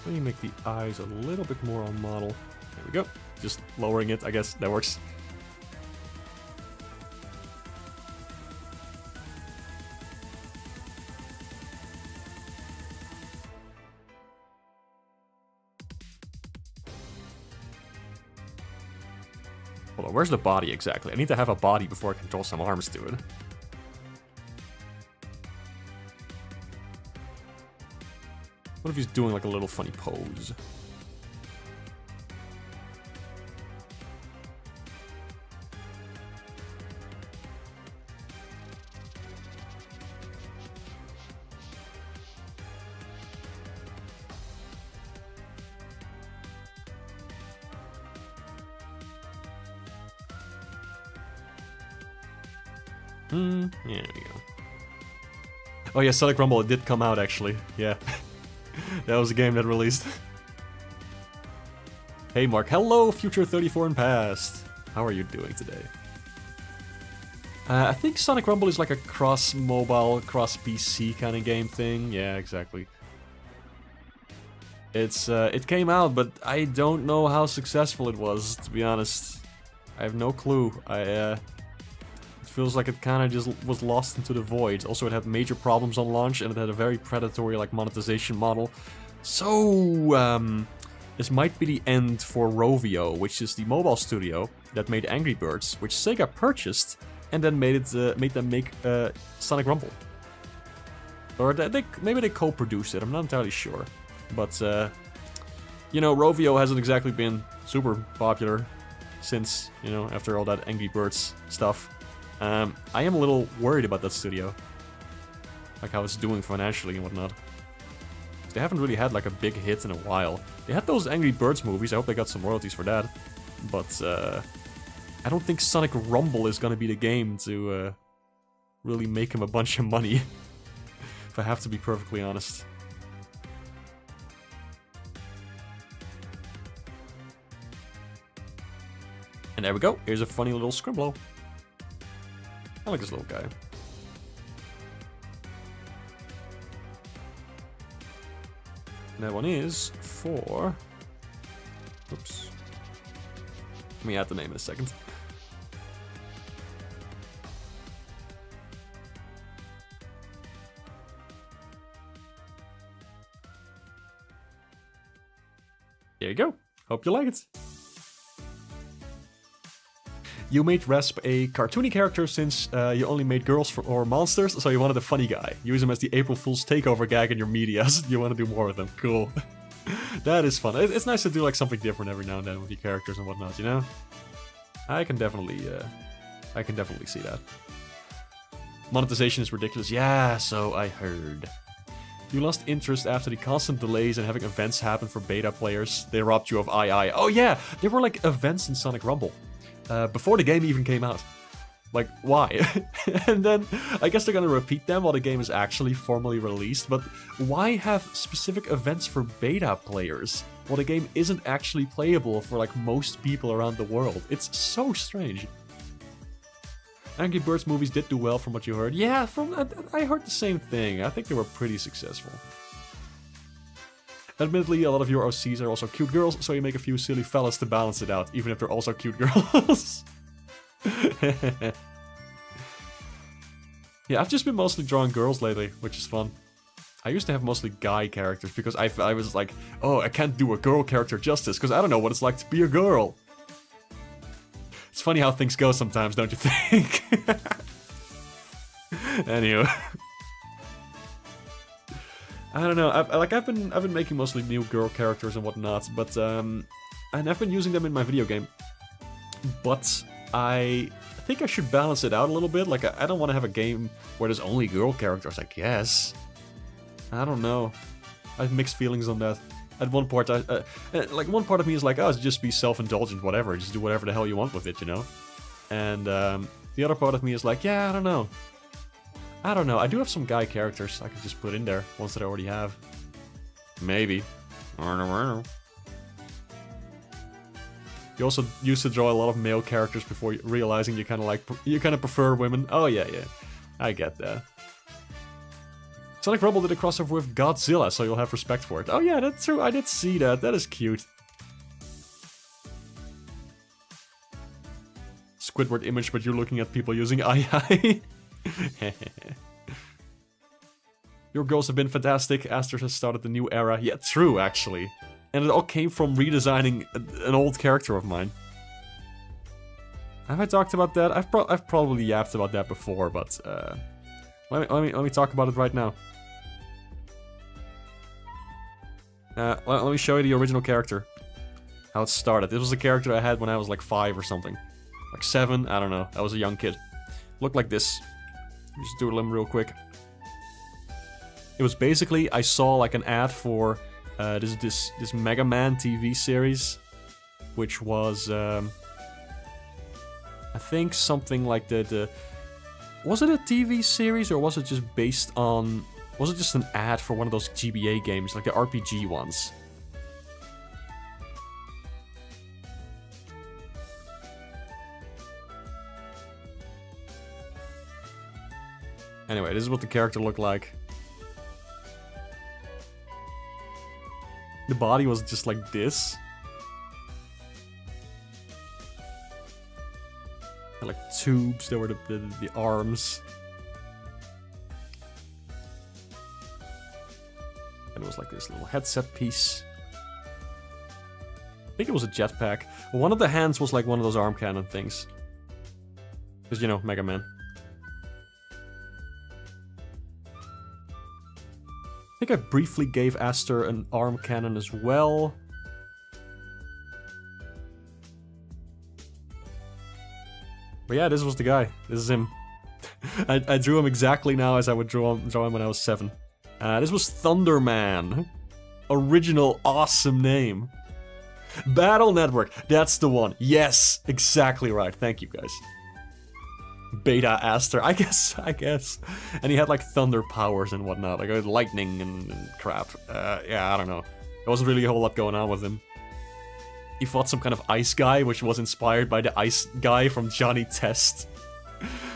Let me make the eyes a little bit more on model. There we go. Just lowering it, I guess that works. Hold on, where's the body exactly? I need to have a body before I control some arms to it. What if he's doing like a little funny pose? Yeah, there we go. Oh yeah, Sonic Rumble, it did come out actually. Yeah. That was a game that released. Hey Mark, hello Future 34 and Past. How are you doing today? I think Sonic Rumble is like a cross-mobile, cross-PC kind of game thing. Yeah, exactly. It came out, but I don't know how successful it was, to be honest. I have no clue. It feels like it kind of just was lost into the void. Also, it had major problems on launch, and it had a very predatory like monetization model. So, this might be the end for Rovio, which is the mobile studio that made Angry Birds, which Sega purchased and then made them make Sonic Rumble. Or maybe they co-produced it. I'm not entirely sure, but you know, Rovio hasn't exactly been super popular since, you know, after all that Angry Birds stuff. I am a little worried about that studio, like how it's doing financially and whatnot. They haven't really had like a big hit in a while. They had those Angry Birds movies, I hope they got some royalties for that. But I don't think Sonic Rumble is gonna be the game to really make him a bunch of money, if I have to be perfectly honest. And there we go, here's a funny little Scribblo. I like this little guy. And that one is for... Oops. Let me add the name in a second. There you go. Hope you like it. You made Resp a cartoony character since you only made girls or monsters, so you wanted a funny guy. Use him as the April Fool's takeover gag in your medias. You want to do more with them. Cool. That is fun. It's nice to do like something different every now and then with your characters and whatnot, you know? I can definitely see that. Monetization is ridiculous. Yeah, so I heard. You lost interest after the constant delays and having events happen for beta players. They robbed you of II. Oh yeah, there were like events in Sonic Rumble. Before the game even came out. Like, why? And then, I guess they're gonna repeat them while the game is actually formally released, but why have specific events for beta players while the game isn't actually playable for like most people around the world? It's so strange. Angry Birds movies did do well from what you heard. Yeah, I heard the same thing. I think they were pretty successful. Admittedly, a lot of your OCs are also cute girls, so you make a few silly fellas to balance it out, even if they're also cute girls. Yeah, I've just been mostly drawing girls lately, which is fun. I used to have mostly guy characters, because I was like, oh, I can't do a girl character justice, because I don't know what it's like to be a girl. It's funny how things go sometimes, don't you think? Anyway. I don't know, I've been making mostly new girl characters and whatnot, but and I've been using them in my video game. But I think I should balance it out a little bit. Like, I don't want to have a game where there's only girl characters, I guess. I don't know. I have mixed feelings on that. At one part, like one part of me is like, oh, just be self-indulgent, whatever, just do whatever the hell you want with it, you know. And the other part of me is like, yeah, I don't know. I do have some guy characters I could just put in there, ones that I already have. Maybe. I don't know. You also used to draw a lot of male characters before realizing you kind of prefer women. Oh yeah, I get that. Sonic Rumble did a crossover with Godzilla, so you'll have respect for it. Oh yeah, that's true. I did see that. That is cute. Squidward image, but you're looking at people using II. Your girls have been fantastic. Aster has started the new era. Yeah, true, actually. And it all came from redesigning an old character of mine. Have I talked about that? I've probably yapped about that before, but let me talk about it right now. Let me show you the original character. How it started. This was a character I had when I was like 5 or something. Like 7, I don't know. I was a young kid. Looked like this. Just doodle him real quick. It was basically, I saw like an ad for this Mega Man TV series, which was I think something like the was it a TV series or was it just based on, was it just an ad for one of those GBA games, like the RPG ones? Anyway, this is what the character looked like. The body was just like this. And like tubes, there were the arms. And it was like this little headset piece. I think it was a jetpack. One of the hands was like one of those arm cannon things. Because, you know, Mega Man. I think I briefly gave Aster an arm cannon as well. But yeah, this was the guy. This is him. I drew him exactly now as I would draw him when I was 7. This was Thunderman. Original awesome name. Battle Network. That's the one. Yes, exactly right. Thank you, guys. Beta Aster, I guess. And he had like thunder powers and whatnot, like lightning and crap. Yeah, I don't know. There wasn't really a whole lot going on with him. He fought some kind of ice guy, which was inspired by the ice guy from Johnny Test.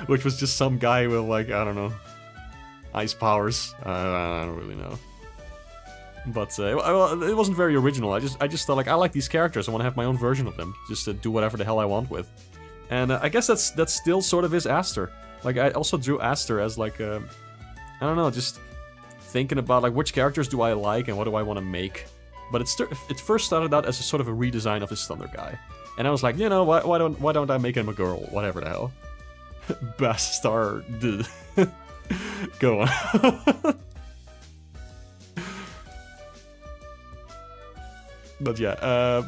Which was just some guy with like, I don't know, ice powers. I don't really know. But it wasn't very original. I just thought like, I like these characters, I want to have my own version of them. Just to do whatever the hell I want with. And I guess that's still sort of his Aster. Like, I also drew Aster as like, I don't know, just thinking about like, which characters do I like and what do I want to make. But it first started out as a sort of a redesign of this Thunder guy. And I was like, you know, why don't I make him a girl? Whatever the hell. Bastard. Go on. But yeah,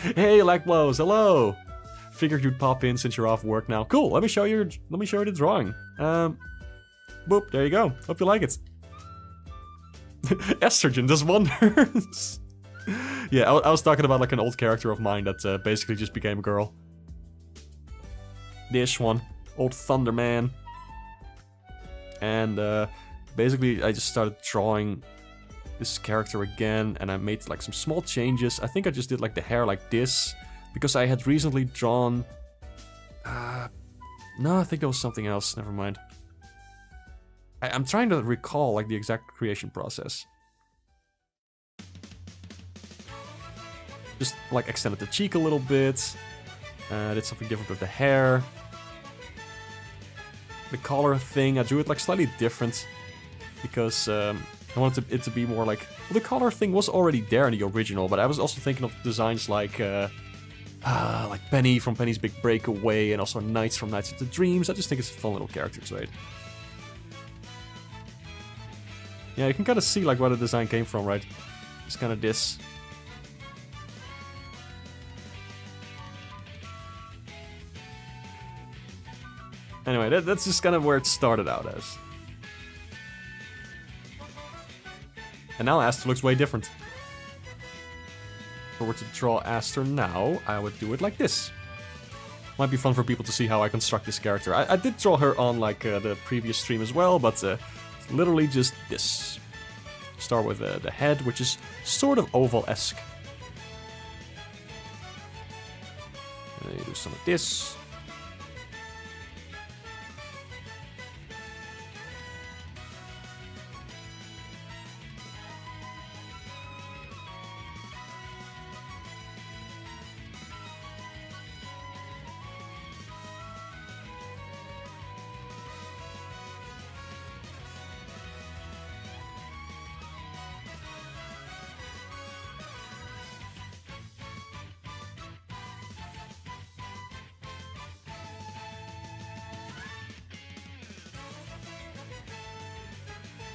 hey, Lackblows, hello! Figured you'd pop in since you're off work now. Cool, let me show you the drawing. Boop, there you go. Hope you like it. Estrogen does wonders. Yeah, I was talking about like an old character of mine that basically just became a girl. This one, old Thunderman. And basically I just started drawing this character again, and I made like some small changes. I think I just did like the hair like this, because I had recently drawn... no, I think it was something else, never mind. I'm trying to recall like the exact creation process. Just like extended the cheek a little bit. Did something different with the hair. The collar thing, I drew it like slightly different. Because I wanted it to be more like... Well, the collar thing was already there in the original, but I was also thinking of designs like Penny from Penny's Big Breakaway, and also Knights from Nights into Dreams. I just think it's a fun little character trait. Yeah, you can kind of see like where the design came from, right? It's kind of this. Anyway, that's just kind of where it started out as. And now Aster looks way different. If I were to draw Aster now, I would do it like this. Might be fun for people to see how I construct this character. I did draw her on like the previous stream as well, but literally just this. Start with the head, which is sort of oval-esque. And then you do some of this.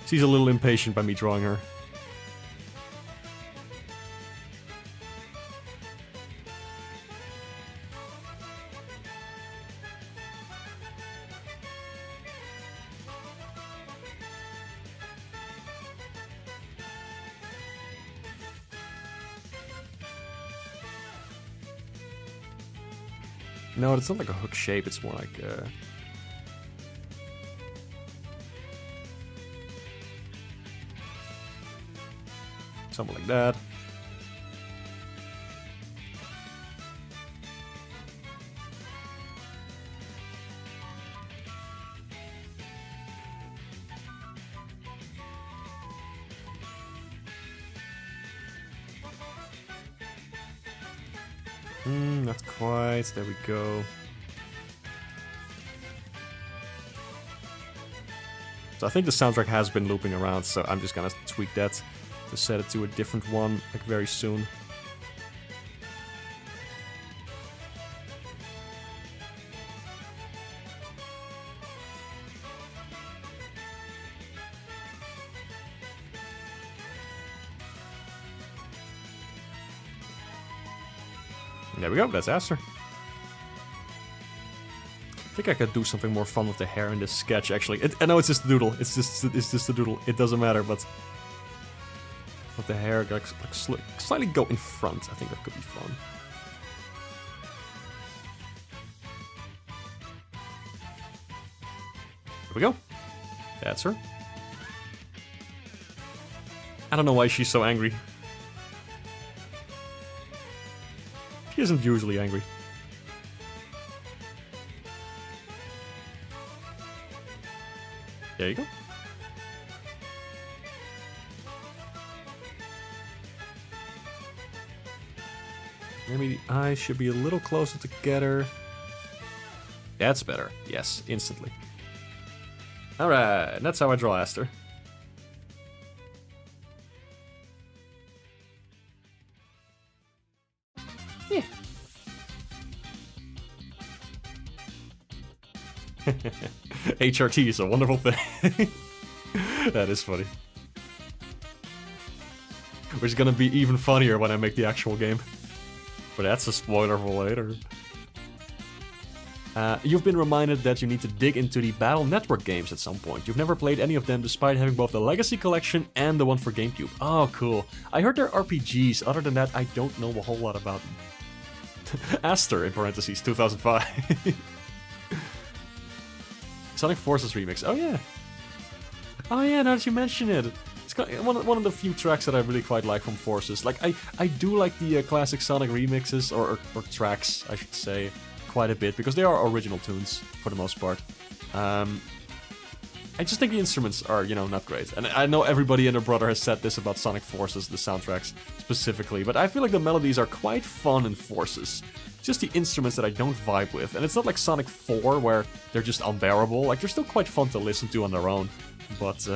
She's a little impatient by me drawing her. No, it's not like a hook shape, it's more like something like that. Not quite. There we go. So I think the soundtrack has been looping around, so I'm just gonna tweak that to set it to a different one, like very soon. There we go, that's Aster. I think I could do something more fun with the hair in this sketch, actually. I know it's just a doodle, it's just a doodle, it doesn't matter, but... Let the hair like slightly go in front, I think that could be fun. There we go. That's her. I don't know why she's so angry. She isn't usually angry. There you go. Maybe the eyes should be a little closer together. That's better. Yes, instantly. Alright, that's how I draw Aster. Yeah. HRT is a wonderful thing. That is funny. Which is gonna be even funnier when I make the actual game. But that's a spoiler for later. You've been reminded that you need to dig into the Battle Network games at some point. You've never played any of them despite having both the Legacy Collection and the one for GameCube. Oh, cool. I heard they're RPGs. Other than that, I don't know a whole lot about them. Aster, in parentheses, 2005. Sonic Forces remix. Oh, yeah. Oh, yeah, now that you mention it. It's one of the few tracks that I really quite like from Forces. Like, I do like the classic Sonic remixes, or tracks, I should say, quite a bit, because they are original tunes, for the most part. I just think the instruments are, you know, not great. And I know everybody and their brother has said this about Sonic Forces, the soundtracks specifically, but I feel like the melodies are quite fun in Forces. It's just the instruments that I don't vibe with. And it's not like Sonic 4, where they're just unbearable. Like, they're still quite fun to listen to on their own. But,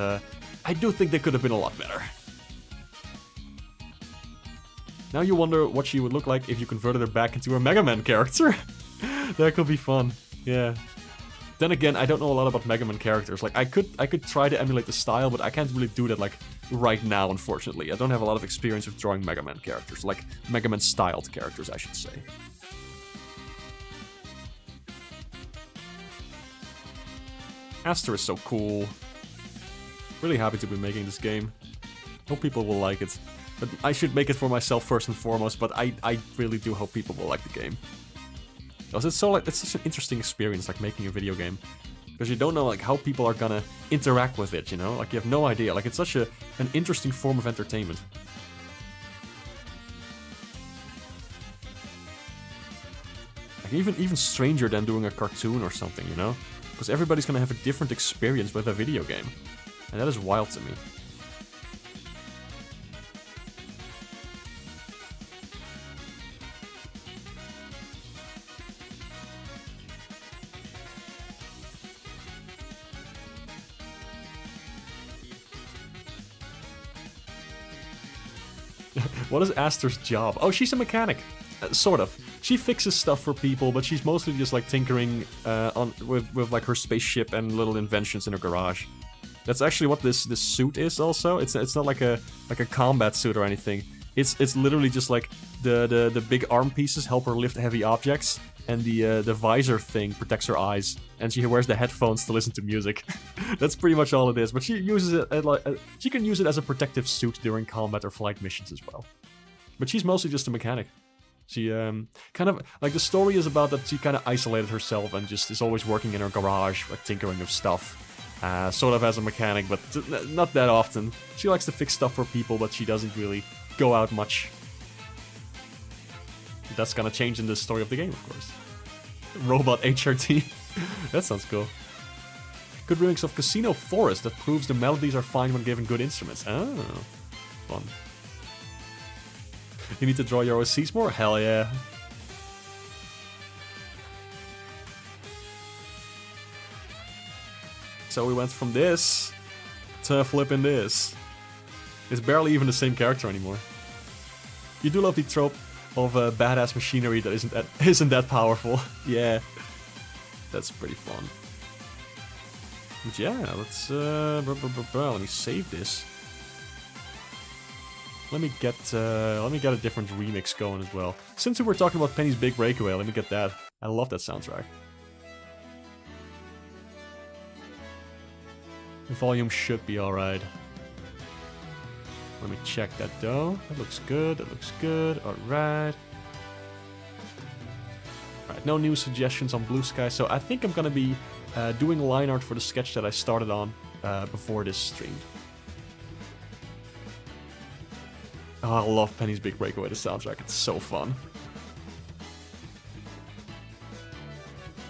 I do think they could have been a lot better. Now you wonder what she would look like if you converted her back into a Mega Man character. That could be fun, yeah. Then again, I don't know a lot about Mega Man characters. Like, I could try to emulate the style, but I can't really do that, like, right now, unfortunately. I don't have a lot of experience with drawing Mega Man characters. Like, Mega Man-styled characters, I should say. Aster is so cool. Really happy to be making this game. Hope people will like it. But I should make it for myself first and foremost, but I really do hope people will like the game. Because it's such an interesting experience, like making a video game. Because you don't know like how people are gonna interact with it, you know? Like, you have no idea. Like, it's such an interesting form of entertainment. Like, even stranger than doing a cartoon or something, you know? Because everybody's gonna have a different experience with a video game. And that is wild to me. What is Aster's job? Oh, she's a mechanic. Sort of. She fixes stuff for people, but she's mostly just like tinkering with like her spaceship and little inventions in her garage. That's actually what this suit is. Also, it's not like a combat suit or anything. It's literally just like the big arm pieces help her lift heavy objects, and the visor thing protects her eyes, and she wears the headphones to listen to music. That's pretty much all it is. But she uses it she can use it as a protective suit during combat or flight missions as well. But she's mostly just a mechanic. She kind of like the story is about that she kind of isolated herself and just is always working in her garage, like tinkering with stuff. Sort of as a mechanic, but not that often. She likes to fix stuff for people, but she doesn't really go out much. That's gonna change in the story of the game, of course. Robot HRT. That sounds cool. Good remix of Casino Forest that proves the melodies are fine when given good instruments. Oh, fun. You need to draw your OCs more? Hell yeah. So we went from this to flipping this. It's barely even the same character anymore. You do love the trope of badass machinery that isn't that powerful. Yeah, that's pretty fun. But yeah, let's let me save this. Let me get a different remix going as well. Since we were talking about Penny's Big Breakaway, let me get that. I love that soundtrack. The volume should be alright. Let me check that though. That looks good, that looks good. Alright. Alright, no new suggestions on Blue Sky, so I think I'm gonna be doing line art for the sketch that I started on before this stream. Oh, I love Penny's Big Breakaway, the soundtrack, it's so fun.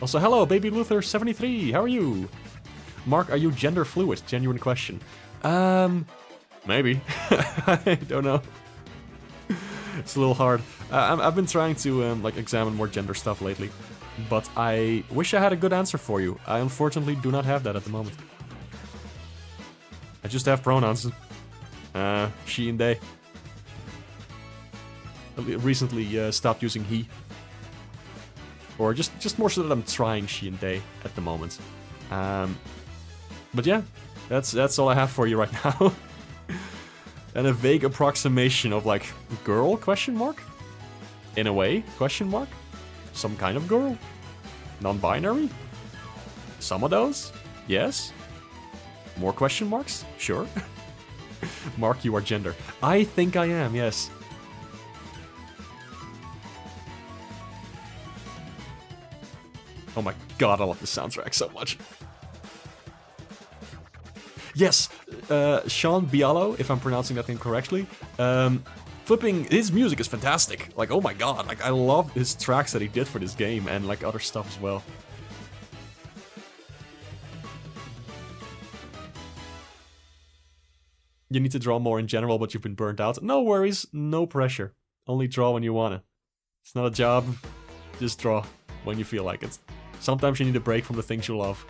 Also, hello, Baby Luther 73, how are you? Mark, are you gender fluid? Genuine question. Maybe. I don't know. It's a little hard. I've been trying to like examine more gender stuff lately, but I wish I had a good answer for you. I unfortunately do not have that at the moment. I just have pronouns. She and they. I recently stopped using he. Or just more so that I'm trying she and they at the moment. But yeah, that's all I have for you right now. And a vague approximation of like girl question mark? In a way, question mark? Some kind of girl? Non-binary? Some of those? Yes? More question marks? Sure. Mark, you are gender. I think I am, yes. Oh my god, I love the soundtrack so much. Yes, Sean Bialo, if I'm pronouncing that name correctly. Flipping, his music is fantastic. Like, oh my god, like I love his tracks that he did for this game and like other stuff as well. You need to draw more in general, but you've been burnt out. No worries, no pressure. Only draw when you wanna. It's not a job, just draw when you feel like it. Sometimes you need a break from the things you love.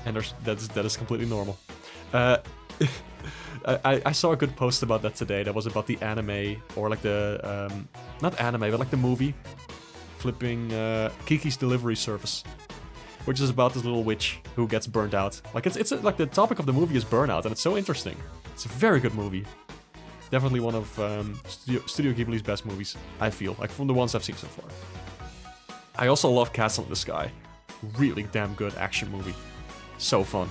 And that is completely normal. I saw a good post about that today. That was about the anime, or like the not anime, but like the movie, flipping Kiki's Delivery Service, which is about this little witch who gets burnt out. Like it's like the topic of the movie is burnout, and it's so interesting. It's a very good movie. Definitely one of Studio Ghibli's best movies, I feel, like from the ones I've seen so far. I also love Castle in the Sky. Really damn good action movie. So fun.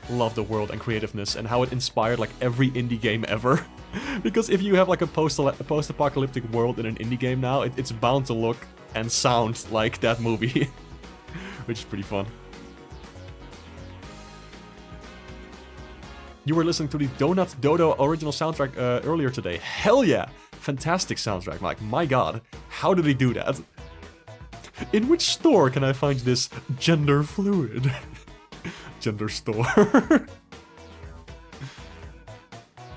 Love the world and creativeness and how it inspired like every indie game ever. Because if you have like a post-apocalyptic world in an indie game now, it's bound to look and sound like that movie. Which is pretty fun. You were listening to the Donut Dodo original soundtrack earlier today. Hell yeah! Fantastic soundtrack. Like, my god, how did they do that? In which store can I find this gender fluid? Gender store.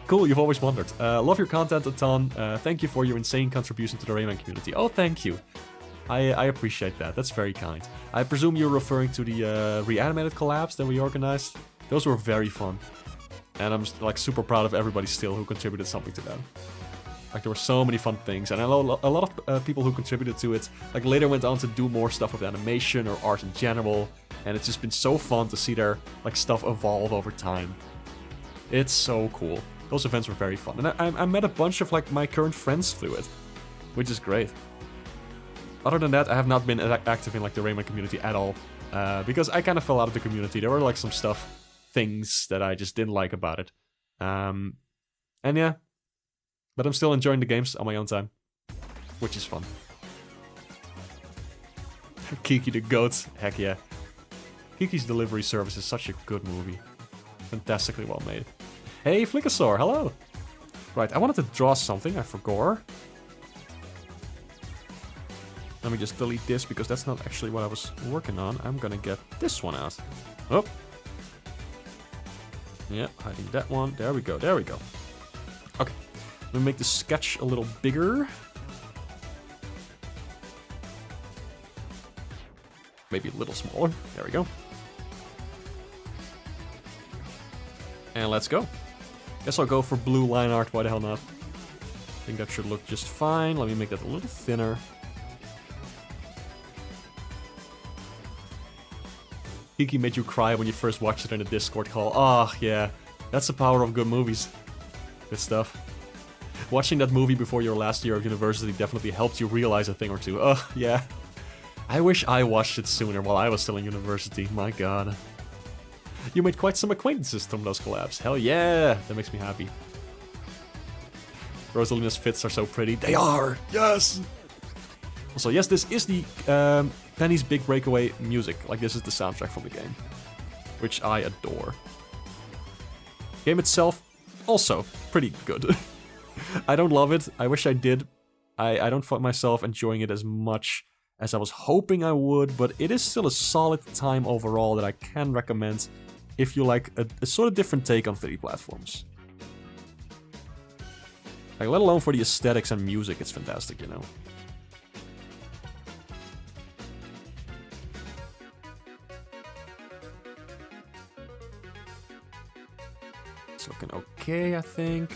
Cool, you've always wondered. Love your content a ton. Thank you for your insane contribution to the Rayman community. Oh, thank you. I appreciate that. That's very kind. I presume you're referring to the reanimated collabs that we organized. Those were very fun. And I'm like super proud of everybody still who contributed something to them. Like, there were so many fun things, and I know a lot of people who contributed to it, like, later went on to do more stuff with animation or art in general, and it's just been so fun to see their, like, stuff evolve over time. It's so cool. Those events were very fun, and I met a bunch of, like, my current friends through it, which is great. Other than that, I have not been active in, like, the Rayman community at all, because I kind of fell out of the community. There were, like, some things that I just didn't like about it. And yeah, but I'm still enjoying the games on my own time, which is fun. Kiki the Goat, heck yeah. Kiki's Delivery Service is such a good movie. Fantastically well made. Hey, Flickosaur, hello! Right, I wanted to draw something, I forgot. Let me just delete this, because that's not actually what I was working on. I'm gonna get this one out. Oh! Yeah, hiding that one. There we go, there we go. Okay, let me make the sketch a little bigger. Maybe a little smaller. There we go. And let's go. Guess I'll go for blue line art, why the hell not? I think that should look just fine. Let me make that a little thinner. Kiki made you cry when you first watched it in a Discord call. Oh, yeah. That's the power of good movies. Good stuff. Watching that movie before your last year of university definitely helped you realize a thing or two. Oh, yeah. I wish I watched it sooner while I was still in university. My god. You made quite some acquaintances from those collabs. Hell yeah! That makes me happy. Rosalina's fits are so pretty. They are! Yes! Also, yes, this is the Penny's Big Breakaway music. Like, this is the soundtrack from the game. Which I adore. Game itself, also pretty good. I don't love it. I wish I did. I don't find myself enjoying it as much as I was hoping I would, but it is still a solid time overall that I can recommend if you like a sort of different take on 3D platforms. Like, let alone for the aesthetics and music, it's fantastic, you know. It's looking okay, I think.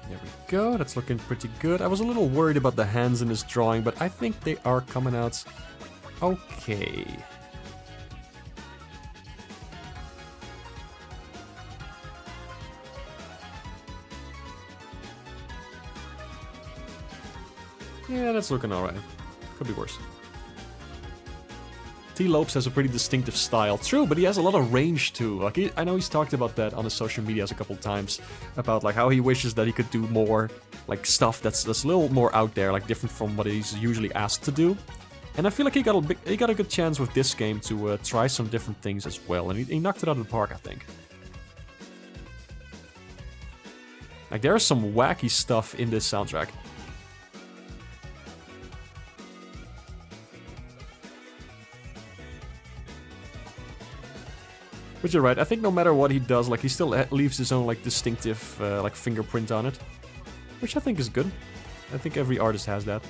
There we go, that's looking pretty good. I was a little worried about the hands in this drawing, but I think they are coming out okay. Yeah, that's looking alright. Could be worse. T. Lopes has a pretty distinctive style. True, but he has a lot of range too. Like, I know he's talked about that on his social medias a couple times, about like how he wishes that he could do more like stuff that's a little more out there, like different from what he's usually asked to do. And I feel like he got a good chance with this game to try some different things as well, and he knocked it out of the park, I think. Like, there's some wacky stuff in this soundtrack. But you're right, I think no matter what he does, like, he still leaves his own, like, distinctive, like, fingerprint on it. Which I think is good. I think every artist has that.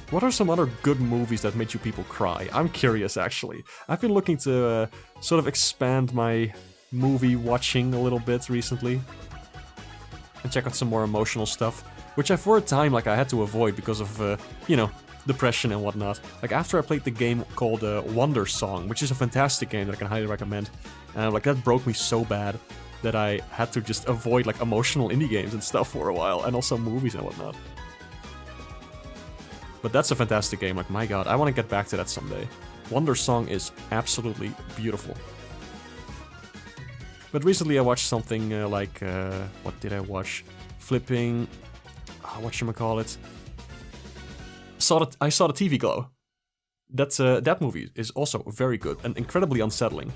What are some other good movies that made you people cry? I'm curious, actually. I've been looking to sort of expand my movie watching a little bit recently. And check out some more emotional stuff. Which for a time, like, I had to avoid because of, you know, depression and whatnot. Like, after I played the game called Wonder Song, which is a fantastic game that I can highly recommend. Like, that broke me so bad that I had to just avoid, like, emotional indie games and stuff for a while. And also movies and whatnot. But that's a fantastic game, like, my god, I want to get back to that someday. Wonder Song is absolutely beautiful. But recently I watched something like, what did I watch? flipping... whatchamacallit? I saw the TV Glow. That movie is also very good and incredibly unsettling.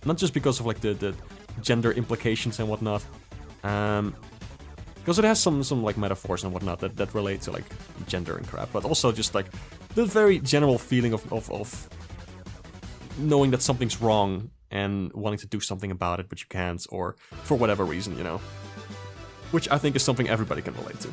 Not just because of like the gender implications and whatnot, because it has some like metaphors and whatnot that relate to like gender and crap, but also just like the very general feeling of knowing that something's wrong and wanting to do something about it, but you can't, or for whatever reason, you know. Which I think is something everybody can relate to.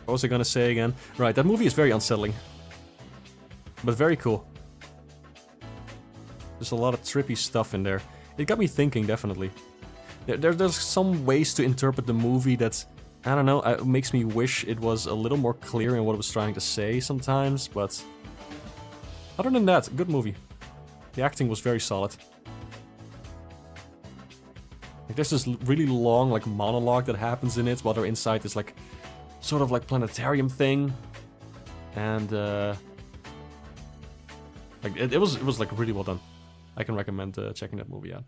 What was I gonna say again? Right, that movie is very unsettling. But very cool. There's a lot of trippy stuff in there. It got me thinking, definitely. There's some ways to interpret the movie that, I don't know, it makes me wish it was a little more clear in what it was trying to say sometimes, but... Other than that, good movie. The acting was very solid. Like, there's this really long, like, monologue that happens in it while they're inside this, like, sort of like planetarium thing. And, like, it was like really well done. I can recommend checking that movie out.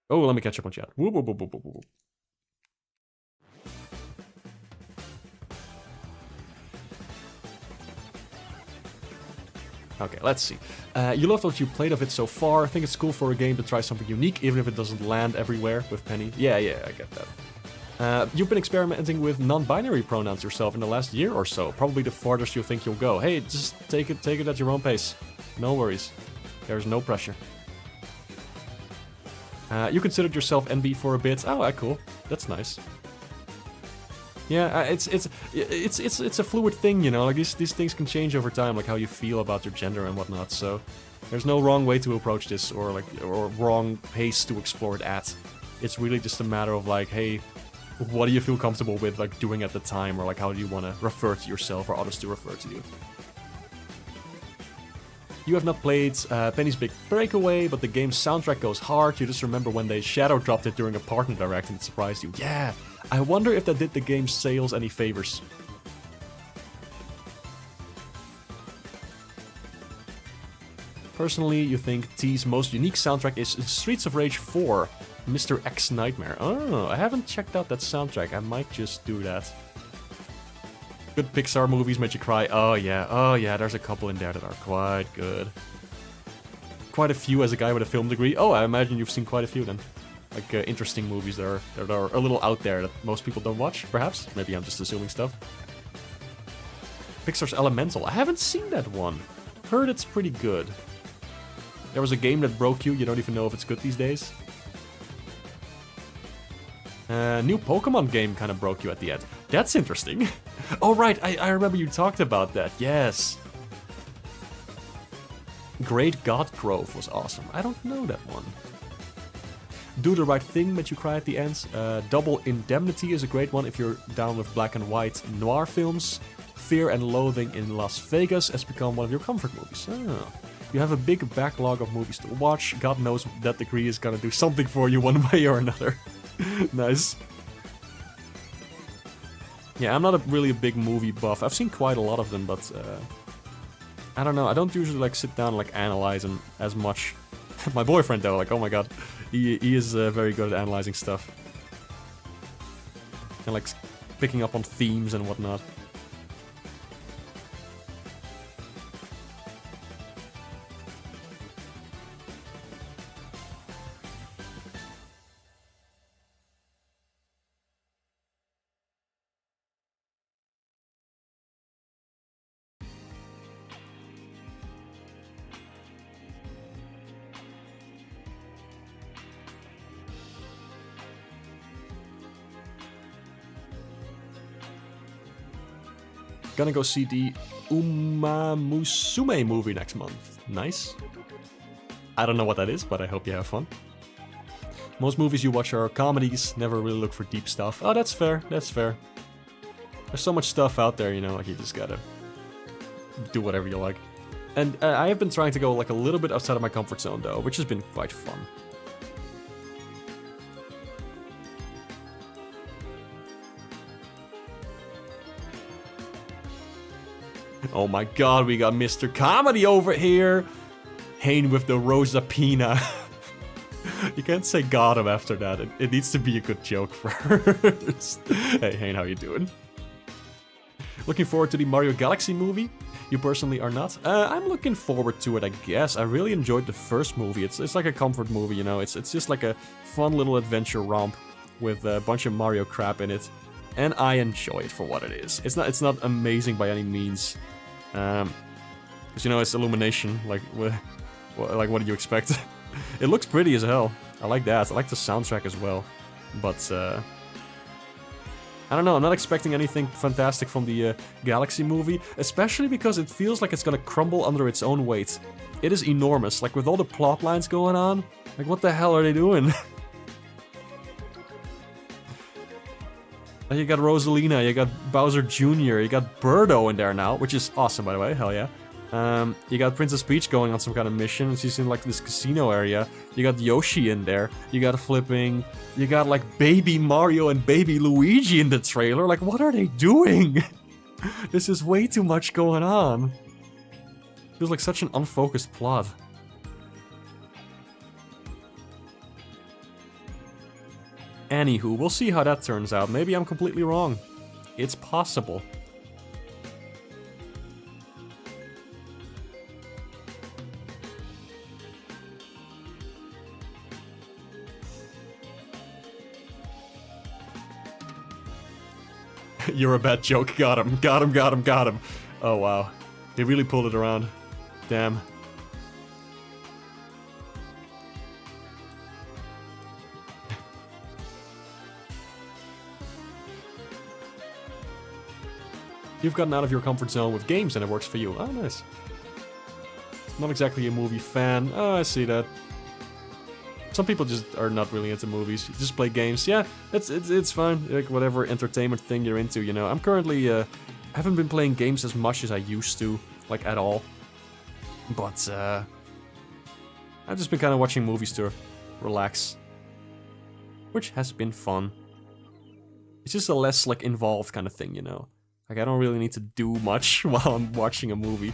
Oh, let me catch up on chat. Whoop, whoop, whoop, whoop, whoop, whoop. Okay, let's see. You loved what you played of it so far. I think it's cool for a game to try something unique, even if it doesn't land everywhere with Penny. Yeah, I get that. You've been experimenting with non-binary pronouns yourself in the last year or so. Probably the farthest you think you'll go. Hey, just take it at your own pace. No worries. There's no pressure. You considered yourself NB for a bit. Oh, cool. That's nice. Yeah, it's a fluid thing, you know. Like these things can change over time, like how you feel about your gender and whatnot. So there's no wrong way to approach this, or wrong pace to explore it at. It's really just a matter of like, hey, what do you feel comfortable with, like doing at the time, or like how do you want to refer to yourself or others to refer to you? You have not played Penny's Big Breakaway, but the game's soundtrack goes hard. You just remember when they shadow dropped it during a partner direct and it surprised you. Yeah, I wonder if that did the game's sales any favors. Personally, you think T's most unique soundtrack is Streets of Rage 4, Mr. X Nightmare. Oh, I haven't checked out that soundtrack. I might just do that. Good Pixar movies made you cry. Oh yeah, there's a couple in there that are quite good. Quite a few as a guy with a film degree. Oh, I imagine you've seen quite a few then. Like interesting movies that are a little out there that most people don't watch, perhaps? Maybe I'm just assuming stuff. Pixar's Elemental. I haven't seen that one. Heard it's pretty good. There was a game that broke you. You don't even know if it's good these days. New Pokemon game kind of broke you at the end. That's interesting. Oh right, I remember you talked about that. Yes. Great God Grove was awesome. I don't know that one. Do the Right Thing made you cry at the end. Double Indemnity is a great one if you're down with black and white noir films. Fear and Loathing in Las Vegas has become one of your comfort movies. Oh. You have a big backlog of movies to watch. God knows that degree is gonna do something for you one way or another. Nice. Yeah, I'm not really a big movie buff. I've seen quite a lot of them, but I don't know. I don't usually like sit down and like analyze them as much. My boyfriend though, like, oh my god, he is very good at analyzing stuff and like picking up on themes and whatnot. Gonna go see the Uma Musume movie next month. Nice. I don't know what that is, but I hope you have fun. Most movies you watch are comedies, never really look for deep stuff. Oh, that's fair, that's fair. There's so much stuff out there, you know, like you just gotta do whatever you like. And I have been trying to go like a little bit outside of my comfort zone though, which has been quite fun. Oh my god, we got Mr. Comedy over here! Hayne with the Rosa Pina. You can't say got him after that. It needs to be a good joke first. Hey, Hayne, how you doing? Looking forward to the Mario Galaxy movie? You personally are not? I'm looking forward to it, I guess. I really enjoyed the first movie. It's like a comfort movie, you know? It's just like a fun little adventure romp with a bunch of Mario crap in it. And I enjoy it for what it is. It's not amazing by any means. Because, you know, it's Illumination. Like, what do you expect? It looks pretty as hell. I like that. I like the soundtrack as well. But, I don't know, I'm not expecting anything fantastic from the Galaxy movie, especially because it feels like it's gonna crumble under its own weight. It is enormous, like with all the plot lines going on. Like, what the hell are they doing? You got Rosalina, you got Bowser Jr., you got Birdo in there now, which is awesome, by the way, hell yeah. You got Princess Peach going on some kind of mission, she's in like this casino area. You got Yoshi in there, you got you got like Baby Mario and Baby Luigi in the trailer. Like, what are they doing? This is way too much going on. Feels like such an unfocused plot. Anywho, we'll see how that turns out. Maybe I'm completely wrong. It's possible. You're a bad joke. Got him. Got him, got him, got him. Oh, wow. They really pulled it around. Damn. You've gotten out of your comfort zone with games and it works for you. Oh, nice. Not exactly a movie fan. Oh, I see that. Some people just are not really into movies. You just play games. Yeah, it's fine. Like, whatever entertainment thing you're into, you know. I'm currently, I haven't been playing games as much as I used to. Like, at all. But, I've just been kind of watching movies to relax. Which has been fun. It's just a less, like, involved kind of thing, you know. Like, I don't really need to do much while I'm watching a movie.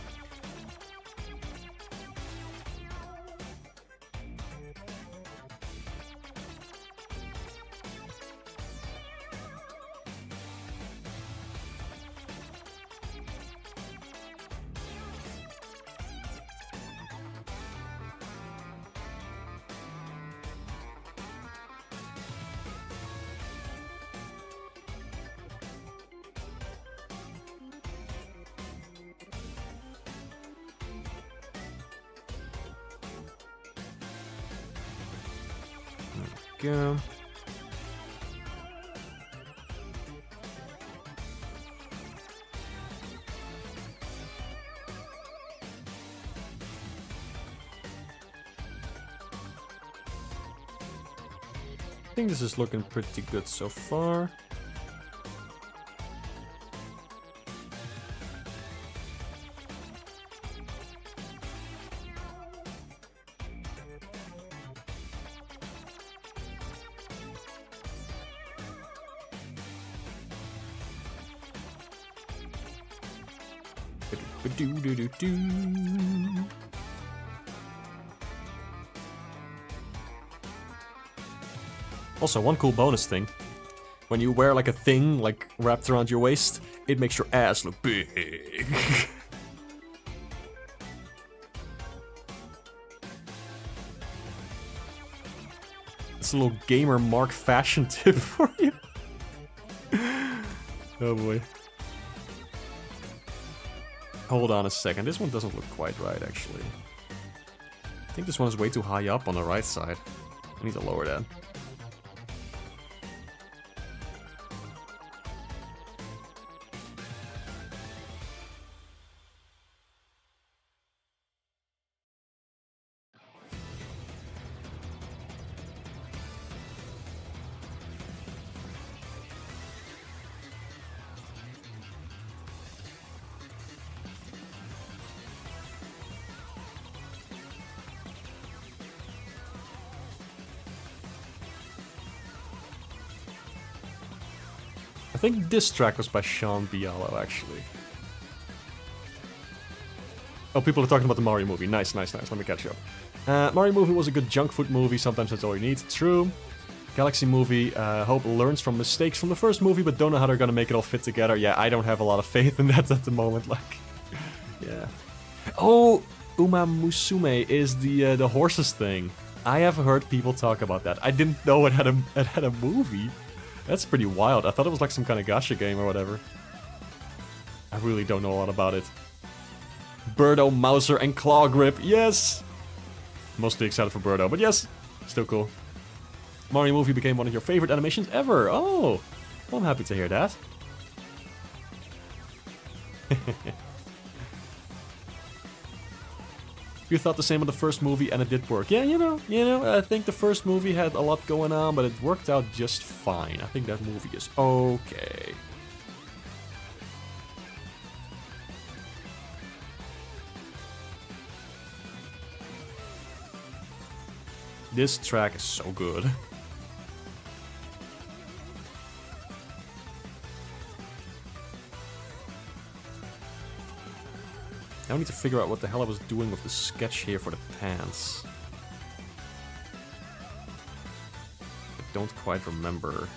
Go. I think this is looking pretty good so far. Also, one cool bonus thing. When you wear like a thing like wrapped around your waist, it makes your ass look big. It's a little gamer Mark fashion tip for you. Oh boy. Hold on a second, this one doesn't look quite right, actually. I think this one is way too high up on the right side. I need to lower that. I think this track was by Sean Bialo, actually. Oh, people are talking about the Mario movie. Nice, nice, nice. Let me catch you up. Mario movie was a good junk food movie. Sometimes that's all you need. True. Galaxy movie, hope learns from mistakes from the first movie, but don't know how they're gonna make it all fit together. Yeah, I don't have a lot of faith in that at the moment, like... Yeah. Oh! Uma Musume is the horses thing. I have heard people talk about that. I didn't know it had a movie. That's pretty wild. I thought it was like some kind of gacha game or whatever. I really don't know a lot about it. Birdo, Mouser, and Claw Grip, yes! Mostly excited for Birdo, but yes, still cool. Mario movie became one of your favorite animations ever. Oh, well, I'm happy to hear that. You thought the same of the first movie and it did work. Yeah, you know, I think the first movie had a lot going on, but it worked out just fine. I think that movie is okay. This track is so good. Now I need to figure out what the hell I was doing with the sketch here for the pants. I don't quite remember.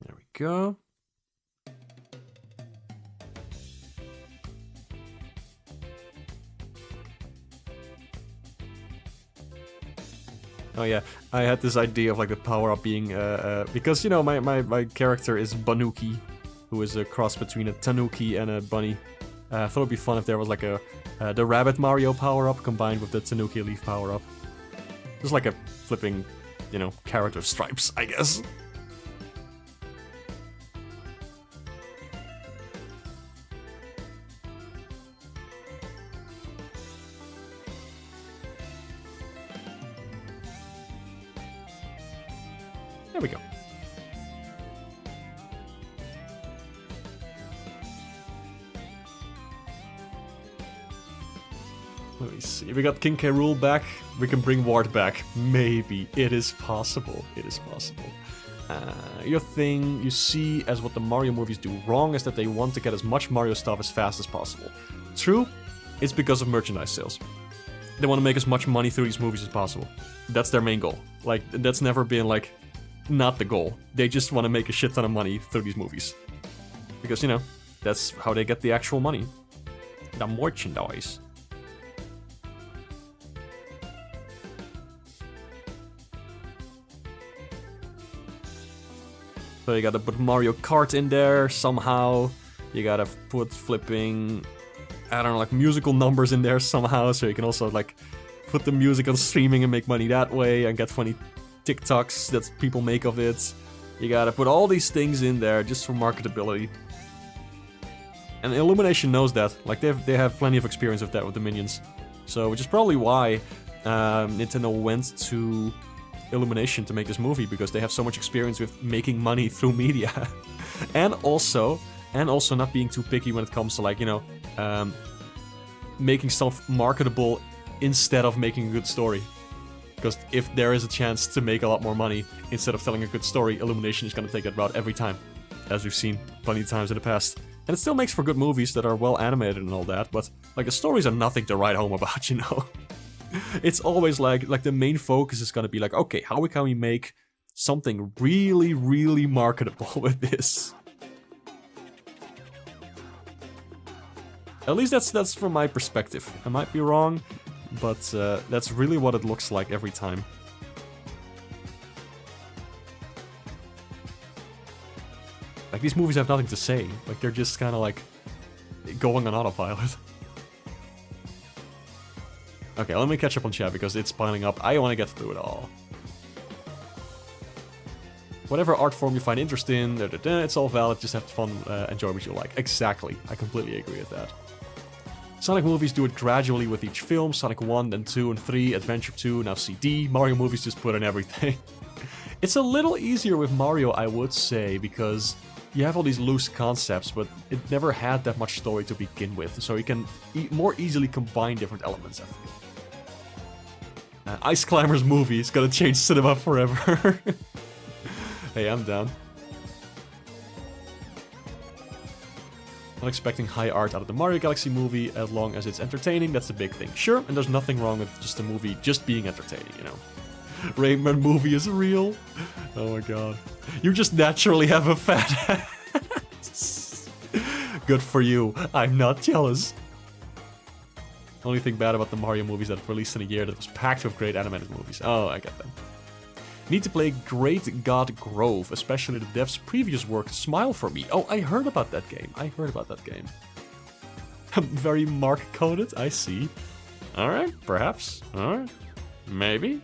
There we go. Oh yeah, I had this idea of like the power-up being, because, you know, my character is Banuki, who is a cross between a Tanuki and a bunny. I thought it would be fun if there was like the Rabbit Mario power-up combined with the Tanuki Leaf power-up. Just like a flipping, you know, character of stripes, I guess. There we go. Let me see. We got King K. Rool back. We can bring Ward back. Maybe. It is possible. It is possible. Your thing you see as what the Mario movies do wrong is that they want to get as much Mario stuff as fast as possible. True, it's because of merchandise sales. They want to make as much money through these movies as possible. That's their main goal. Like, that's never been, like, not the goal. They just want to make a shit ton of money through these movies. Because, you know, that's how they get the actual money. The merchandise. So you gotta put Mario Kart in there somehow. You gotta put flipping, I don't know, like musical numbers in there somehow. So you can also like put the music on streaming and make money that way and get funny TikToks that people make of it. You gotta put all these things in there just for marketability. And Illumination knows that. Like they have plenty of experience with that with the Minions. So which is probably why Nintendo went to Illumination to make this movie, because they have so much experience with making money through media. and also not being too picky when it comes to, like, you know, making stuff marketable instead of making a good story. Because if there is a chance to make a lot more money instead of telling a good story, Illumination is going to take that route every time, as we've seen plenty of times in the past. And it still makes for good movies that are well animated and all that, but like the stories are nothing to write home about, you know. It's always like the main focus is going to be like, okay, how can we make something really, really marketable with this? At least that's from my perspective. I might be wrong, but that's really what it looks like every time. Like, these movies have nothing to say. Like, they're just kind of like going on autopilot. Okay, let me catch up on chat because it's piling up. I want to get through it all. Whatever art form you find interesting, it's all valid. Just have fun, enjoy what you like. Exactly. I completely agree with that. Sonic movies do it gradually with each film. Sonic 1, then 2 and 3, Adventure 2, now CD. Mario movies just put in everything. It's a little easier with Mario, I would say, because you have all these loose concepts, but it never had that much story to begin with. So you can more easily combine different elements, I think. Ice Climbers movie is gonna change cinema forever. Hey, I'm down. Not expecting high art out of the Mario Galaxy movie, as long as it's entertaining, that's the big thing. Sure, and there's nothing wrong with just a movie just being entertaining, you know. Rayman movie is real. Oh my god. You just naturally have a fat ass. Good for you. I'm not jealous. Only thing bad about the Mario movies that released in a year that was packed with great animated movies. Oh, I get them. Need to play Great God Grove, especially the dev's previous work, Smile for Me. Oh, I heard about that game. I heard about that game. Very Mark-coded, I see. Alright, perhaps. Alright. Maybe.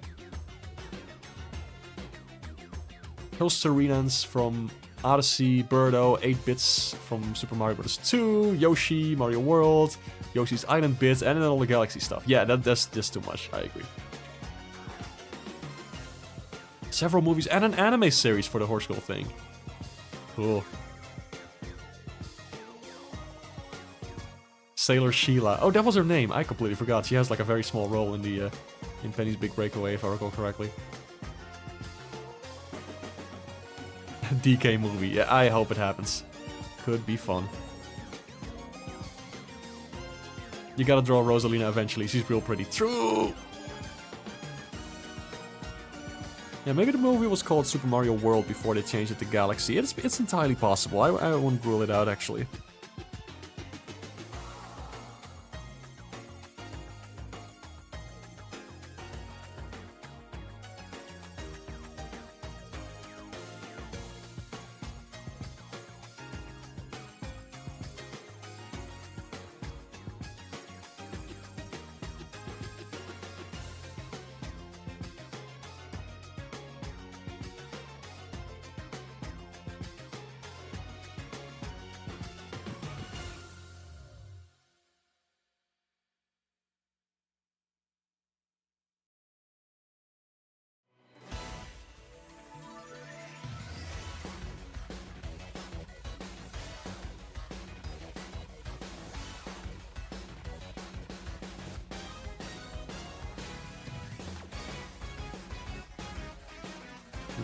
Hill Serenans from Odyssey, Birdo, 8-bits from Super Mario Bros. 2, Yoshi, Mario World, Yoshi's Island bits, and then all the Galaxy stuff. Yeah, that's just too much, I agree. Several movies and an anime series for the Horse Girl thing. Cool. Sailor Sheila. Oh, that was her name. I completely forgot. She has like a very small role in the in Penny's Big Breakaway, if I recall correctly. DK movie. Yeah, I hope it happens. Could be fun. You gotta draw Rosalina eventually. She's real pretty. True! Yeah, maybe the movie was called Super Mario World before they changed it to Galaxy. It's entirely possible. I wouldn't rule it out, actually.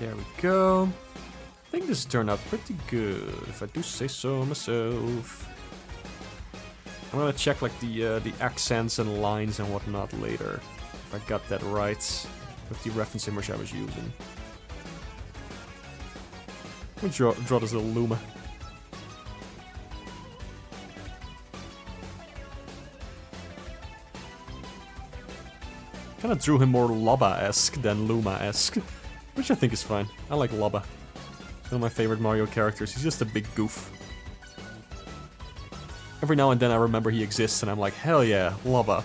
There we go. I think this turned out pretty good, if I do say so myself. I'm gonna check like the accents and lines and whatnot later, if I got that right with the reference image I was using. Let me draw this little Luma. Kinda drew him more Lobba-esque than Luma-esque. Which I think is fine. I like Lobba. He's one of my favorite Mario characters. He's just a big goof. Every now and then I remember he exists and I'm like, hell yeah, Lobba.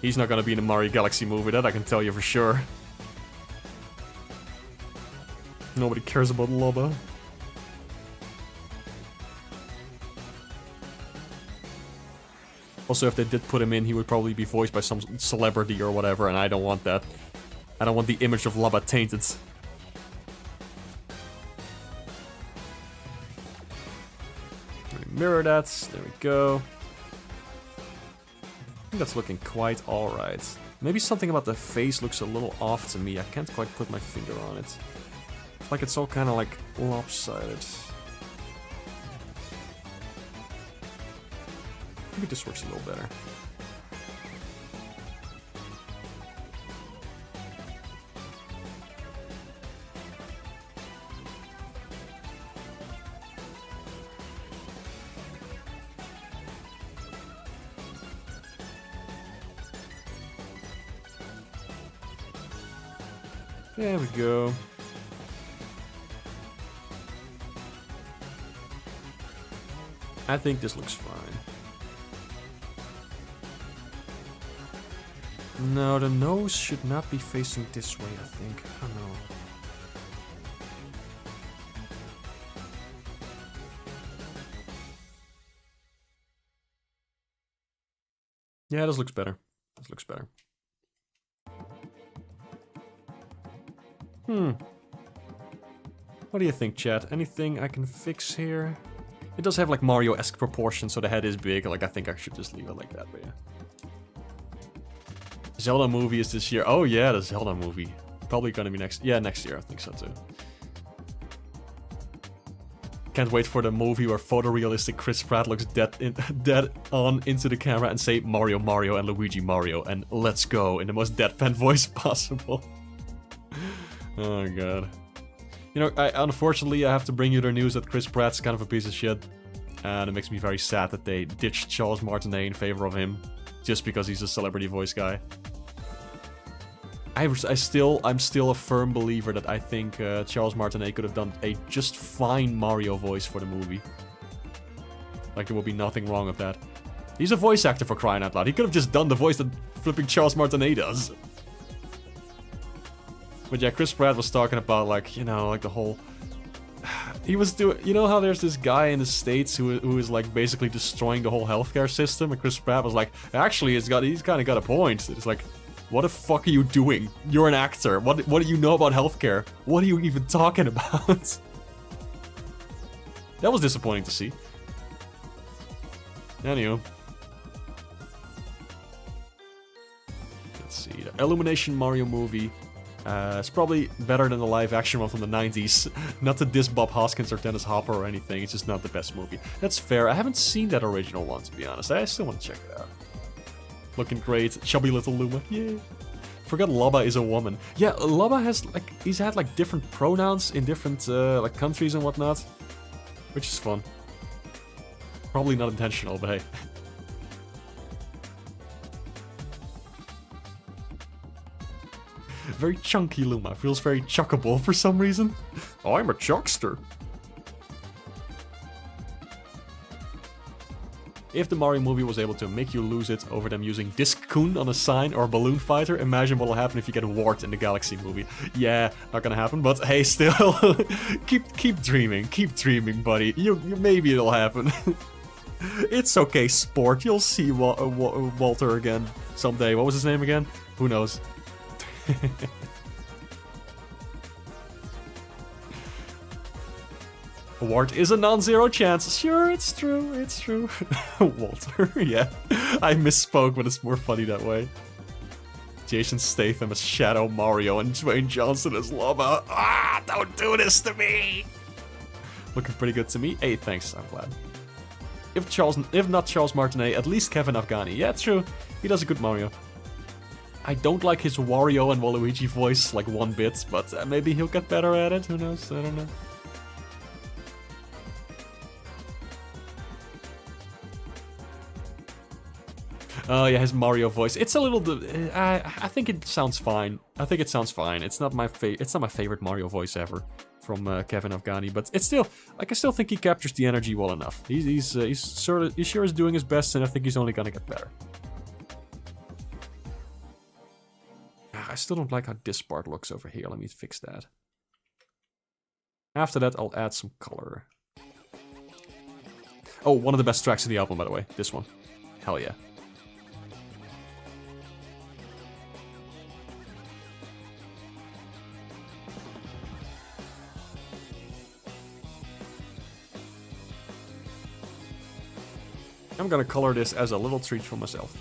He's not gonna be in the Mario Galaxy movie, that I can tell you for sure. Nobody cares about Lobba. Also, if they did put him in, he would probably be voiced by some celebrity or whatever, and I don't want that. I don't want the image of Lobba tainted. Mirror that. There we go. I think that's looking quite alright. Maybe something about the face looks a little off to me. I can't quite put my finger on it. It's like it's all kind of like lopsided. Maybe this works a little better. There we go. I think this looks fine. No, the nose should not be facing this way, I think. I don't know. Yeah, this looks better. This looks better. What do you think, chat? Anything I can fix here? It does have like Mario-esque proportions, so the head is big. Like, I think I should just leave it like that, but yeah. Zelda movie is this year. Oh yeah, the Zelda movie. Probably gonna be next year, I think so too. Can't wait for the movie where photorealistic Chris Pratt looks dead on into the camera and say Mario Mario and Luigi Mario and let's go in the most deadpan voice possible. Oh god. You know, unfortunately I have to bring you the news that Chris Pratt's kind of a piece of shit. And it makes me very sad that they ditched Charles Martinet in favor of him. Just because he's a celebrity voice guy. I'm still a firm believer that I think Charles Martinet could have done a just fine Mario voice for the movie. Like, there will be nothing wrong with that. He's a voice actor, for crying out loud. He could have just done the voice that flipping Charles Martinet does. But yeah, Chris Pratt was talking about, like, you know, like the whole... He was doing... You know how there's this guy in the States who is, like, basically destroying the whole healthcare system? And Chris Pratt was like, actually, he's kind of got a point. It's like... What the fuck are you doing? You're an actor. What do you know about healthcare? What are you even talking about? That was disappointing to see. Anywho. Let's see. The Illumination Mario movie. It's probably better than the live-action one from the 90s. Not to diss Bob Hoskins or Dennis Hopper or anything. It's just not the best movie. That's fair. I haven't seen that original one, to be honest. I still want to check it out. Looking great. Chubby little Luma. Yeah. Forgot Lubba is a woman. Yeah, Lubba has, like, he's had, like, different pronouns in different, like, countries and whatnot. Which is fun. Probably not intentional, but hey. Very chunky Luma. Feels very chuckable for some reason. I'm a chuckster. If the Mario movie was able to make you lose it over them using Disc-kun on a sign or a balloon fighter, imagine what'll happen if you get warped in the Galaxy movie. Yeah, not gonna happen, but hey, still, keep dreaming, buddy. You maybe it'll happen. It's okay, sport. You'll see Walter again someday. What was his name again? Who knows? Wart is a non-zero chance. Sure, it's true. Walter, yeah. I misspoke, but it's more funny that way. Jason Statham as Shadow Mario and Dwayne Johnson as Lubba. Ah, don't do this to me! Looking pretty good to me. Hey, thanks, I'm glad. If not Charles Martinet, at least Kevin Afghani. Yeah, it's true. He does a good Mario. I don't like his Wario and Waluigi voice, like, one bit, but maybe he'll get better at it. Who knows? I don't know. Oh yeah, his Mario voice. It's a little. I think it sounds fine. It's not my favorite Mario voice ever from Kevin Afghani, but it's still like I still think he captures the energy well enough. He sure is doing his best, and I think he's only gonna get better. I still don't like how this part looks over here. Let me fix that. After that, I'll add some color. Oh, one of the best tracks of the album, by the way. This one. Hell yeah. I'm gonna color this as a little treat for myself.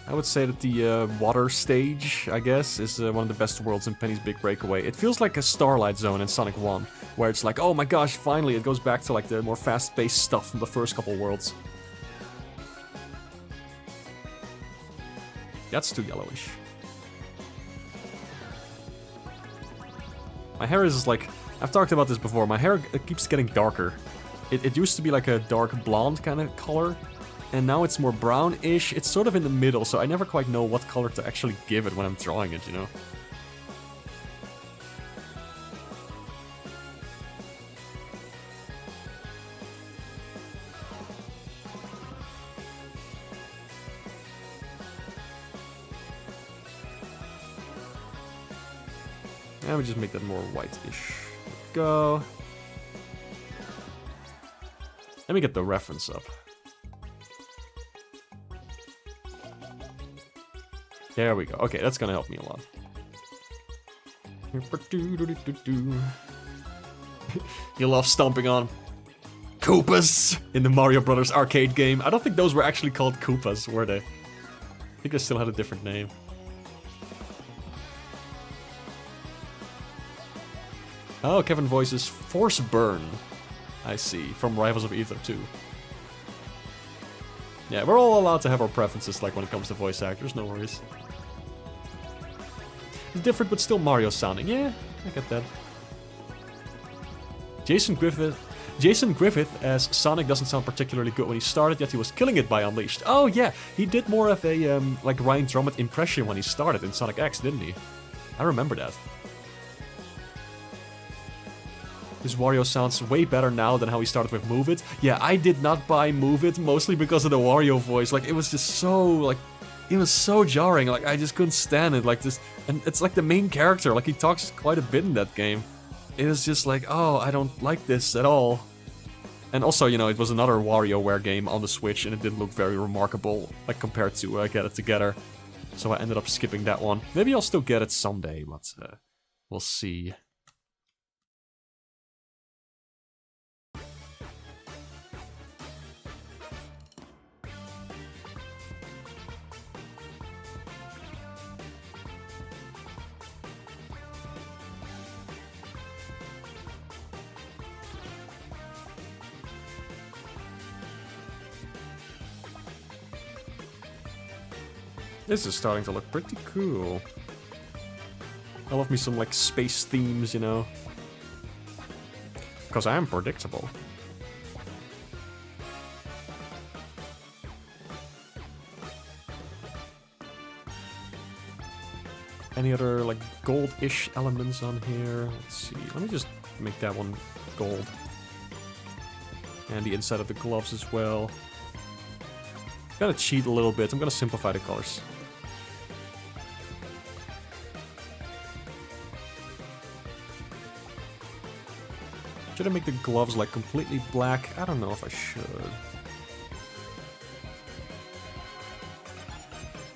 I would say that the water stage, I guess, is one of the best worlds in Penny's Big Breakaway. It feels like a Starlight Zone in Sonic 1, where it's like, oh my gosh, finally it goes back to like the more fast-paced stuff from the first couple worlds. That's too yellowish. My hair is like, I've talked about this before, my hair keeps getting darker. It used to be like a dark blonde kind of color, and now it's more brown-ish. It's sort of in the middle, so I never quite know what color to actually give it when I'm drawing it, you know? And we just make that more white-ish. Go. Let me get the reference up. There we go. Okay, that's gonna help me a lot. You love stomping on Koopas in the Mario Brothers arcade game. I don't think those were actually called Koopas, were they? I think they still had a different name. Oh, Kevin voices Force Burn. I see, from Rivals of Ether 2. Yeah, we're all allowed to have our preferences, like when it comes to voice actors, no worries. It's different, but still Mario sounding. Yeah, I get that. Jason Griffith as Sonic doesn't sound particularly good when he started, yet he was killing it by Unleashed. Oh yeah, he did more of a like Ryan Drummond impression when he started in Sonic X, didn't he? I remember that. His Wario sounds way better now than how he started with Move It. Yeah, I did not buy Move It, mostly because of the Wario voice. Like, it was just so, like, it was so jarring. Like, I just couldn't stand it. Like, this, and it's like the main character. Like, he talks quite a bit in that game. It was just like, oh, I don't like this at all. And also, you know, it was another WarioWare game on the Switch, and it didn't look very remarkable, like, compared to Get It Together. So I ended up skipping that one. Maybe I'll still get it someday, but we'll see. This is starting to look pretty cool. I love me some, like, space themes, you know? Because I am predictable. Any other, like, gold-ish elements on here? Let's see. Let me just make that one gold. And the inside of the gloves as well. Gotta cheat a little bit. I'm gonna simplify the colors. Should I make the gloves like completely black? I don't know if I should.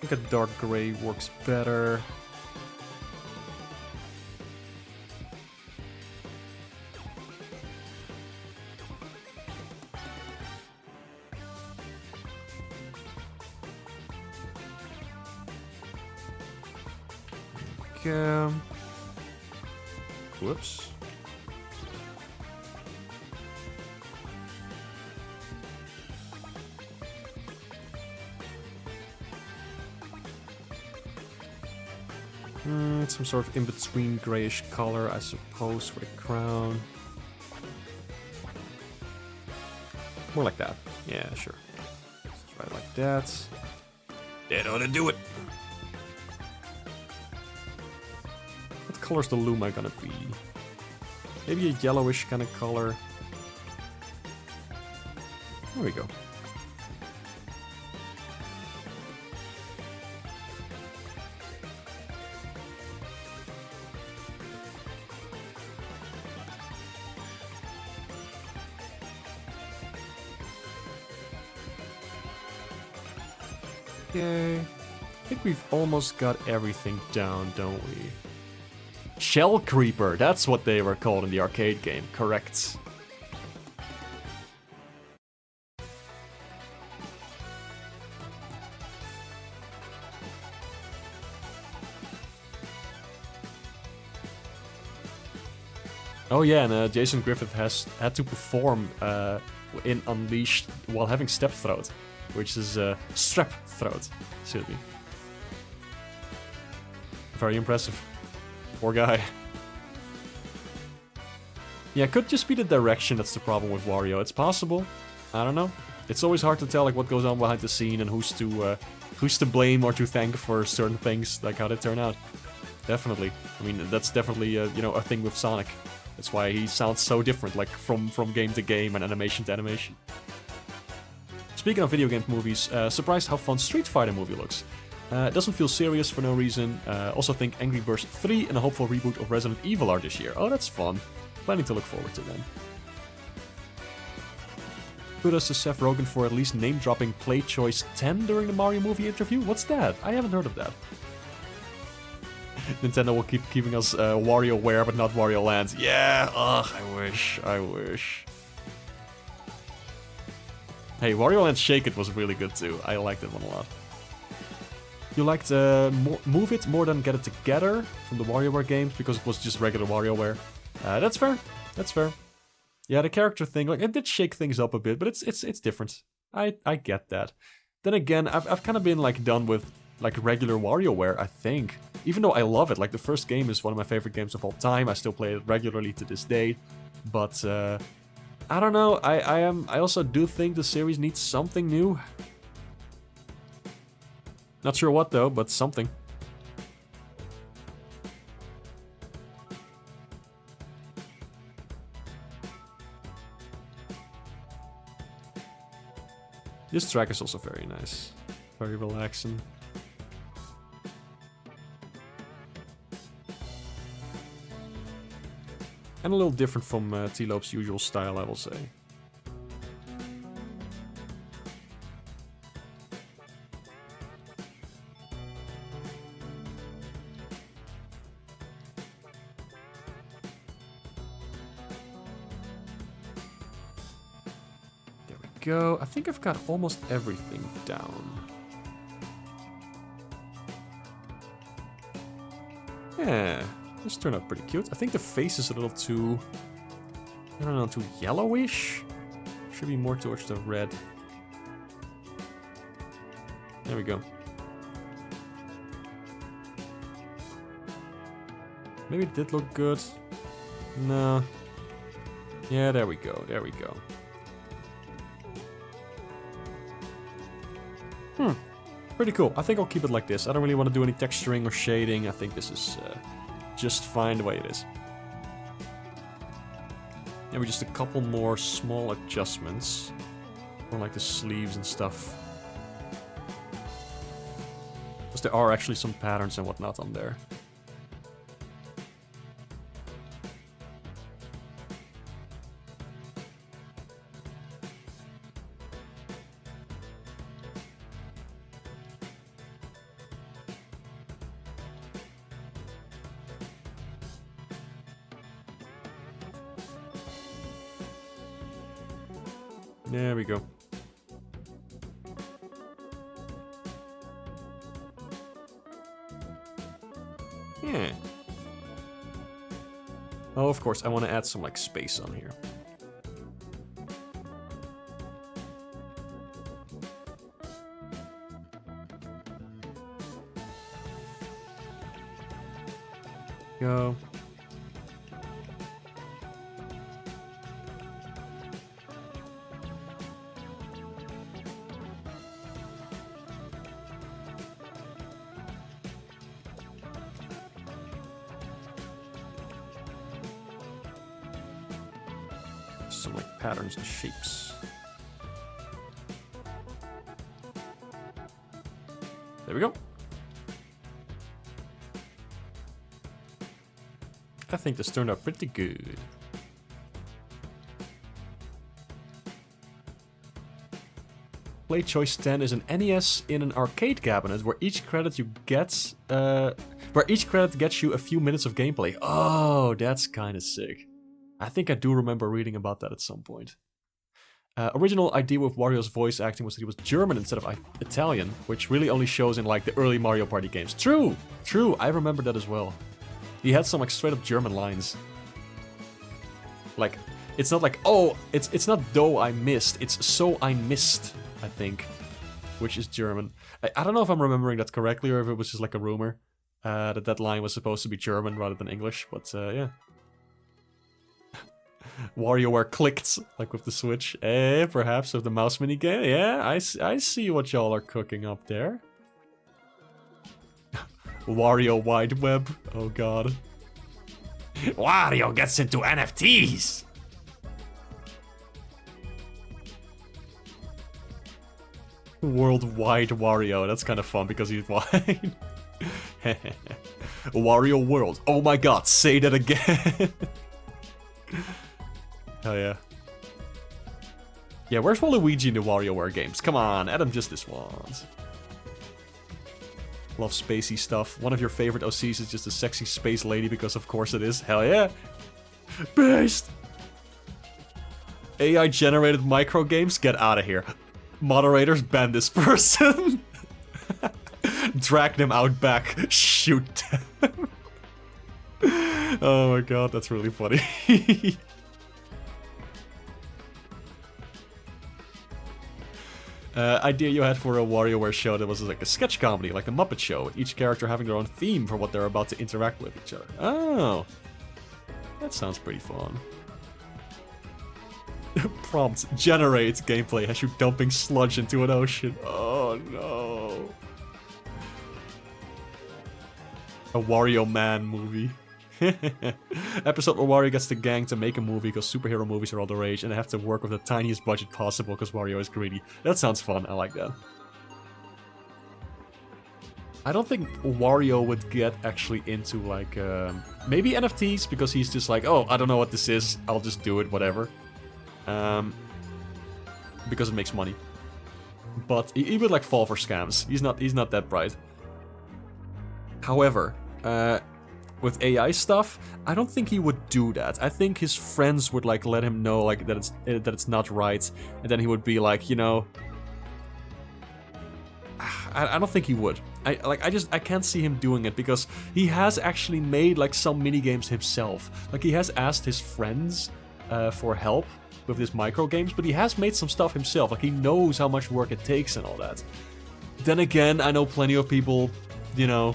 I think a dark gray works better. Whoops. Some sort of in-between grayish color, I suppose, for the crown. More like that. Yeah, sure. Let's try it like that. That ought to do it. What color's the Luma gonna be? Maybe a yellowish kind of color. There we go. Okay. I think we've almost got everything down, don't we? Shell Creeper, that's what they were called in the arcade game, correct. Oh yeah, and Jason Griffith had to perform in Unleashed while having step throat, which is strep throat, should be. Very impressive. Poor guy. Yeah, it could just be the direction that's the problem with Wario. It's possible. I don't know. It's always hard to tell like what goes on behind the scene and who's to blame or to thank for certain things, like how they turn out. Definitely. I mean, that's definitely you know, a thing with Sonic. That's why he sounds so different, like from game to game and animation to animation. Speaking of video game movies, surprised how fun Street Fighter movie looks. It doesn't feel serious for no reason. Also think Angry Birds 3 and a hopeful reboot of Resident Evil are this year. Oh, that's fun. Planning to look forward to them. Kudos to Seth Rogen for at least name-dropping Play Choice 10 during the Mario movie interview. What's that? I haven't heard of that. Nintendo will keep giving us WarioWare, but not Wario Land. Yeah, ugh, I wish. Hey, Wario Land Shake It was really good too. I liked that one a lot. You liked Move It more than Get It Together from the WarioWare games because it was just regular WarioWare. That's fair. That's fair. Yeah, the character thing, like, it did shake things up a bit, but it's different. I get that. Then again, I've kind of been like done with like regular WarioWare, I think. Even though I love it, like the first game is one of my favorite games of all time. I still play it regularly to this day. But I don't know. I also do think the series needs something new. Not sure what though, but something. This track is also very nice. Very relaxing. And a little different from T-Lope's usual style, I will say. There we go. I think I've got almost everything down. Yeah. This turned out pretty cute. I think the face is a little too... I don't know, too yellowish? Should be more towards the red. There we go. Maybe it did look good. No. Yeah, there we go. There we go. Pretty cool. I think I'll keep it like this. I don't really want to do any texturing or shading. I think this is... just fine the way it is. Maybe just a couple more small adjustments. Or like the sleeves and stuff. Because there are actually some patterns and whatnot on there. There we go. Yeah. Oh, of course, I want to add some, like, space on here. Go. Some like patterns and shapes. There we go. I think this turned out pretty good. Play Choice 10 is an NES in an arcade cabinet where each credit gets you a few minutes of gameplay. Oh, that's kind of sick. I think I do remember reading about that at some point. Original idea with Wario's voice acting was that he was German instead of Italian, which really only shows in like the early Mario Party games. True! True, I remember that as well. He had some like straight up German lines. Like, it's not like, oh, it's not though I missed, it's so I missed, I think. Which is German. I don't know if I'm remembering that correctly or if it was just like a rumor. That line was supposed to be German rather than English, but yeah. WarioWare clicked, like with the Switch. Perhaps with the mouse mini game. Yeah, I see what y'all are cooking up there. Wario Wide Web. Oh god. Wario gets into NFTs! Worldwide Wario. That's kind of fun because he's wide. Wario World. Oh my god, say that again. Hell yeah. Yeah, where's Waluigi in the WarioWare games? Come on, add him just this once. Love spacey stuff. One of your favorite OCs is just a sexy space lady because of course it is. Hell yeah. Based. AI generated micro games? Get out of here. Moderators, ban this person. Drag them out back. Shoot them. Oh my god, that's really funny. Idea you had for a WarioWare show that was like a sketch comedy, like the Muppet Show, with each character having their own theme for what they're about to interact with each other. Oh. That sounds pretty fun. Prompt, generate gameplay has you dumping sludge into an ocean. Oh no. A Wario Man movie. Episode where Wario gets the gang to make a movie because superhero movies are all the rage and they have to work with the tiniest budget possible because Wario is greedy. That sounds fun, I like that. I don't think Wario would get actually into like, maybe NFTs because he's just like, oh, I don't know what this is, I'll just do it, whatever. Because it makes money. But he would like fall for scams. He's not that bright. However, with AI stuff, I don't think he would do that. I think his friends would like let him know like that it's not right, and then he would be like, you know, I don't think he would. I can't see him doing it because he has actually made like some mini games himself. Like he has asked his friends for help with his micro games, but he has made some stuff himself. Like he knows how much work it takes and all that. Then again, I know plenty of people, you know,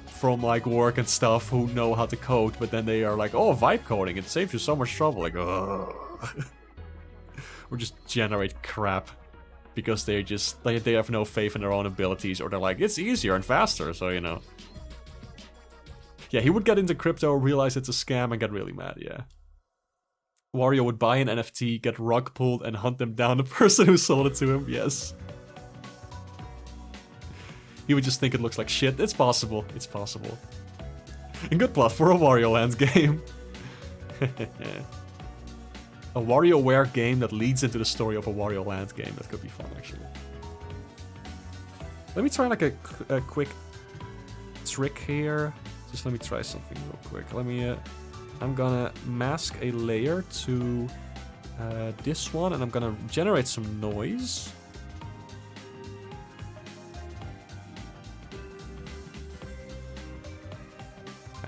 from like work and stuff who know how to code, but then they are like, oh, vibe coding, it saves you so much trouble. Like, ugh. Or just generate crap because they have no faith in their own abilities, or they're like, it's easier and faster, so you know. Yeah, he would get into crypto, realize it's a scam, and get really mad, yeah. Wario would buy an NFT, get rug pulled, and hunt them down the person who sold it to him, yes. He would just think it looks like shit. It's possible. It's possible. And good plot for a Wario Land game. A WarioWare game that leads into the story of a Wario Land game. That could be fun, actually. Let me try like a quick trick here. Just let me try something real quick. Let me... I'm gonna mask a layer to this one, and I'm gonna generate some noise.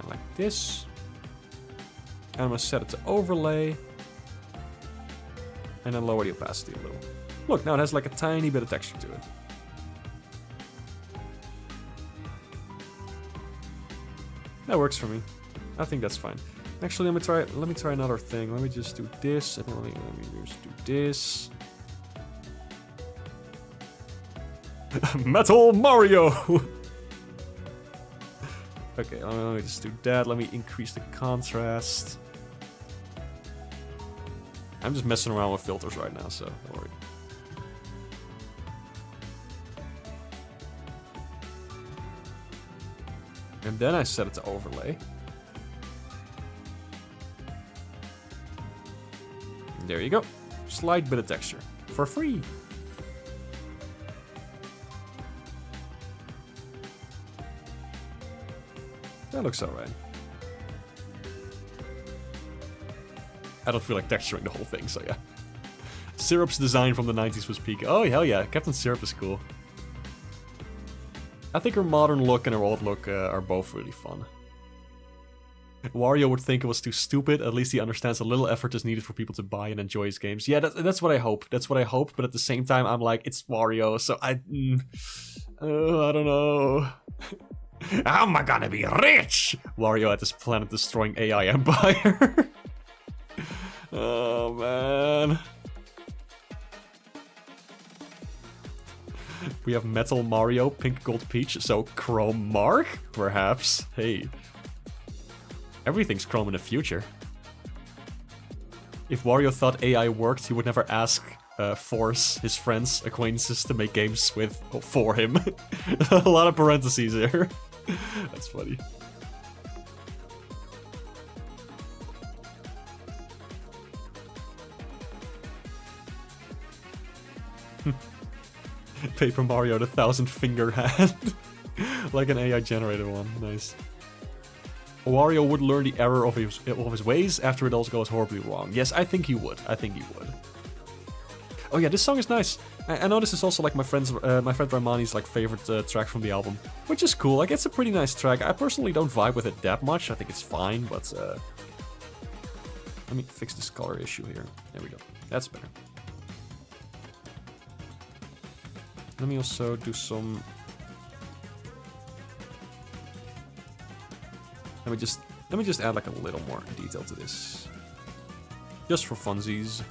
Like this, and I'm gonna set it to overlay, and then lower the opacity a little. Look, now it has like a tiny bit of texture to it. That works for me. I think that's fine. Actually, let me try another thing. Let me just do this, and let me just do this. Metal Mario. Okay, let me just do that. Let me increase the contrast. I'm just messing around with filters right now, so don't worry. And then I set it to overlay. There you go. Slight bit of texture. For free. That looks alright. I don't feel like texturing the whole thing, so yeah. Syrup's design from the 90s was peak. Oh, hell yeah. Captain Syrup is cool. I think her modern look and her old look are both really fun. Wario would think it was too stupid. At least he understands a little effort is needed for people to buy and enjoy his games. Yeah, that's what I hope. That's what I hope. But at the same time, I'm like, it's Wario, so I don't know. How am I gonna be rich? Wario at this planet-destroying AI empire. Oh, man. We have Metal Mario, Pink Gold Peach, so Chrome Mark? Perhaps. Hey. Everything's Chrome in the future. If Wario thought AI worked, he would never ask force his friends, acquaintances to make games with for him. A lot of parentheses here. That's funny. Paper Mario, the 1,000-finger hand. Like an AI generated one. Nice. Wario would learn the error of his ways after it all goes horribly wrong. Yes, I think he would. I think he would. Oh yeah, this song is nice. I know this is also like my friend Raimani's like favorite track from the album, which is cool. Like, it's a pretty nice track. I personally don't vibe with it that much. I think it's fine, but let me fix this color issue here. There we go. That's better. Let me also do some... Let me just add like a little more detail to this. Just for funsies.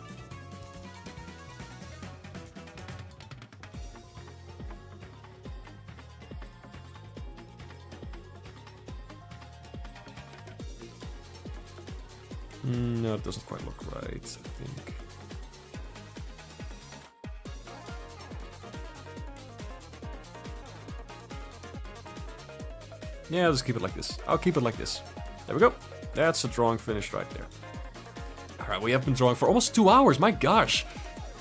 No, it doesn't quite look right, I think. Yeah, I'll just keep it like this. I'll keep it like this. There we go. That's a drawing finished right there. Alright, we have been drawing for almost 2 hours. My gosh.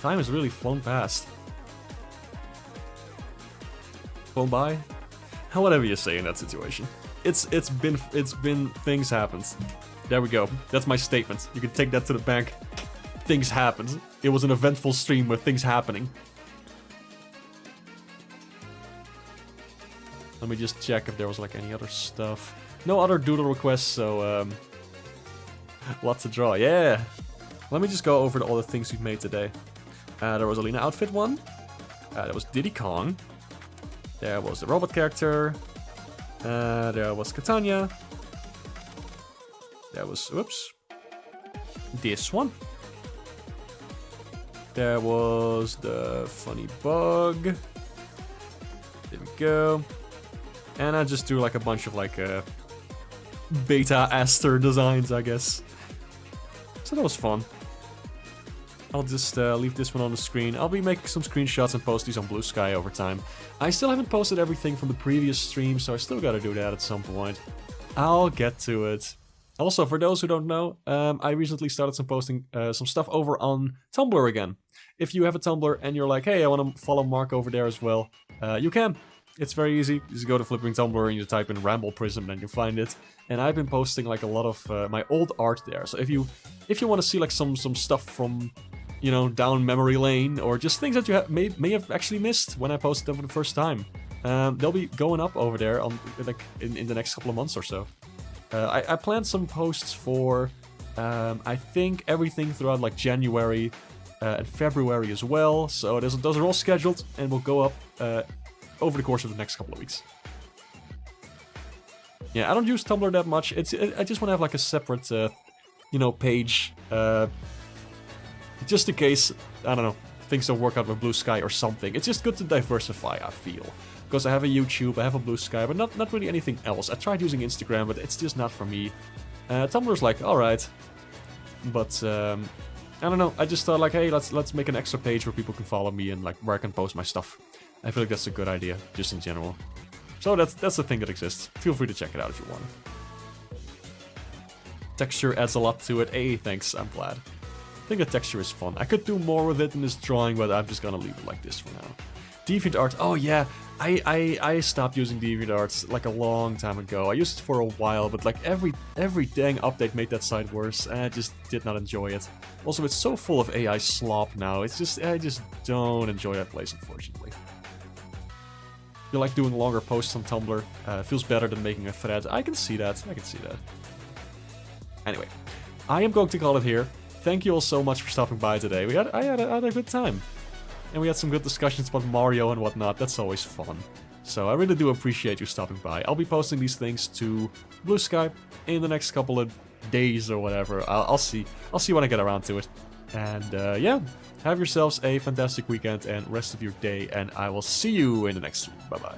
Time has really flown past. Flown by? Whatever you say in that situation. It's been things happened. There we go. That's my statement. You can take that to the bank. Things happened. It was an eventful stream with things happening. Let me just check if there was like any other stuff. No other doodle requests, so lots to draw. Yeah. Let me just go over all the things we've made today. There was a Lena outfit one. There was Diddy Kong. There was the robot character. There was Catania. There was, whoops, this one. There was the funny bug. There we go. And I just drew like a bunch of like beta Aster designs, I guess. So that was fun. I'll just leave this one on the screen. I'll be making some screenshots and post these on Blue Sky over time. I still haven't posted everything from the previous stream, so I still gotta do that at some point. I'll get to it. Also, for those who don't know, I recently started posting some stuff over on Tumblr again. If you have a Tumblr and you're like, hey, I want to follow Mark over there as well, you can. It's very easy. You just go to Flipping Tumblr and you type in Ramble Prism and you find it. And I've been posting like a lot of my old art there. So if you want to see like some stuff from, you know, down memory lane, or just things that you may have actually missed when I posted them for the first time, they'll be going up over there on like in the next couple of months or so. I planned some posts for, I think, everything throughout like January and February as well. So those are all scheduled and will go up over the course of the next couple of weeks. Yeah, I don't use Tumblr that much. I just want to have like a separate, you know, page, just in case, I don't know, things don't work out with Blue Sky or something. It's just good to diversify, I feel. Because I have a YouTube, I have a Blue Sky, but not really anything else. I tried using Instagram, but it's just not for me. Tumblr's like, alright. But, I don't know, I just thought like, hey, let's make an extra page where people can follow me and like where I can post my stuff. I feel like that's a good idea, just in general. So that's the thing that exists. Feel free to check it out if you want. Texture adds a lot to it. Hey, thanks, I'm glad. I think the texture is fun. I could do more with it in this drawing, but I'm just gonna leave it like this for now. DeviantArt, oh yeah, I stopped using DeviantArt like a long time ago. I used it for a while, but like every dang update made that site worse, and I just did not enjoy it. Also, it's so full of AI slop now. I just don't enjoy that place, unfortunately. I feel like doing longer posts on Tumblr feels better than making a thread. I can see that. Anyway, I am going to call it here. Thank you all so much for stopping by today. I had a good time. And we had some good discussions about Mario and whatnot. That's always fun. So I really do appreciate you stopping by. I'll be posting these things to Blue Sky in the next couple of days or whatever. I'll see when I get around to it. And yeah, have yourselves a fantastic weekend and rest of your day. And I will see you in the next stream. Bye-bye.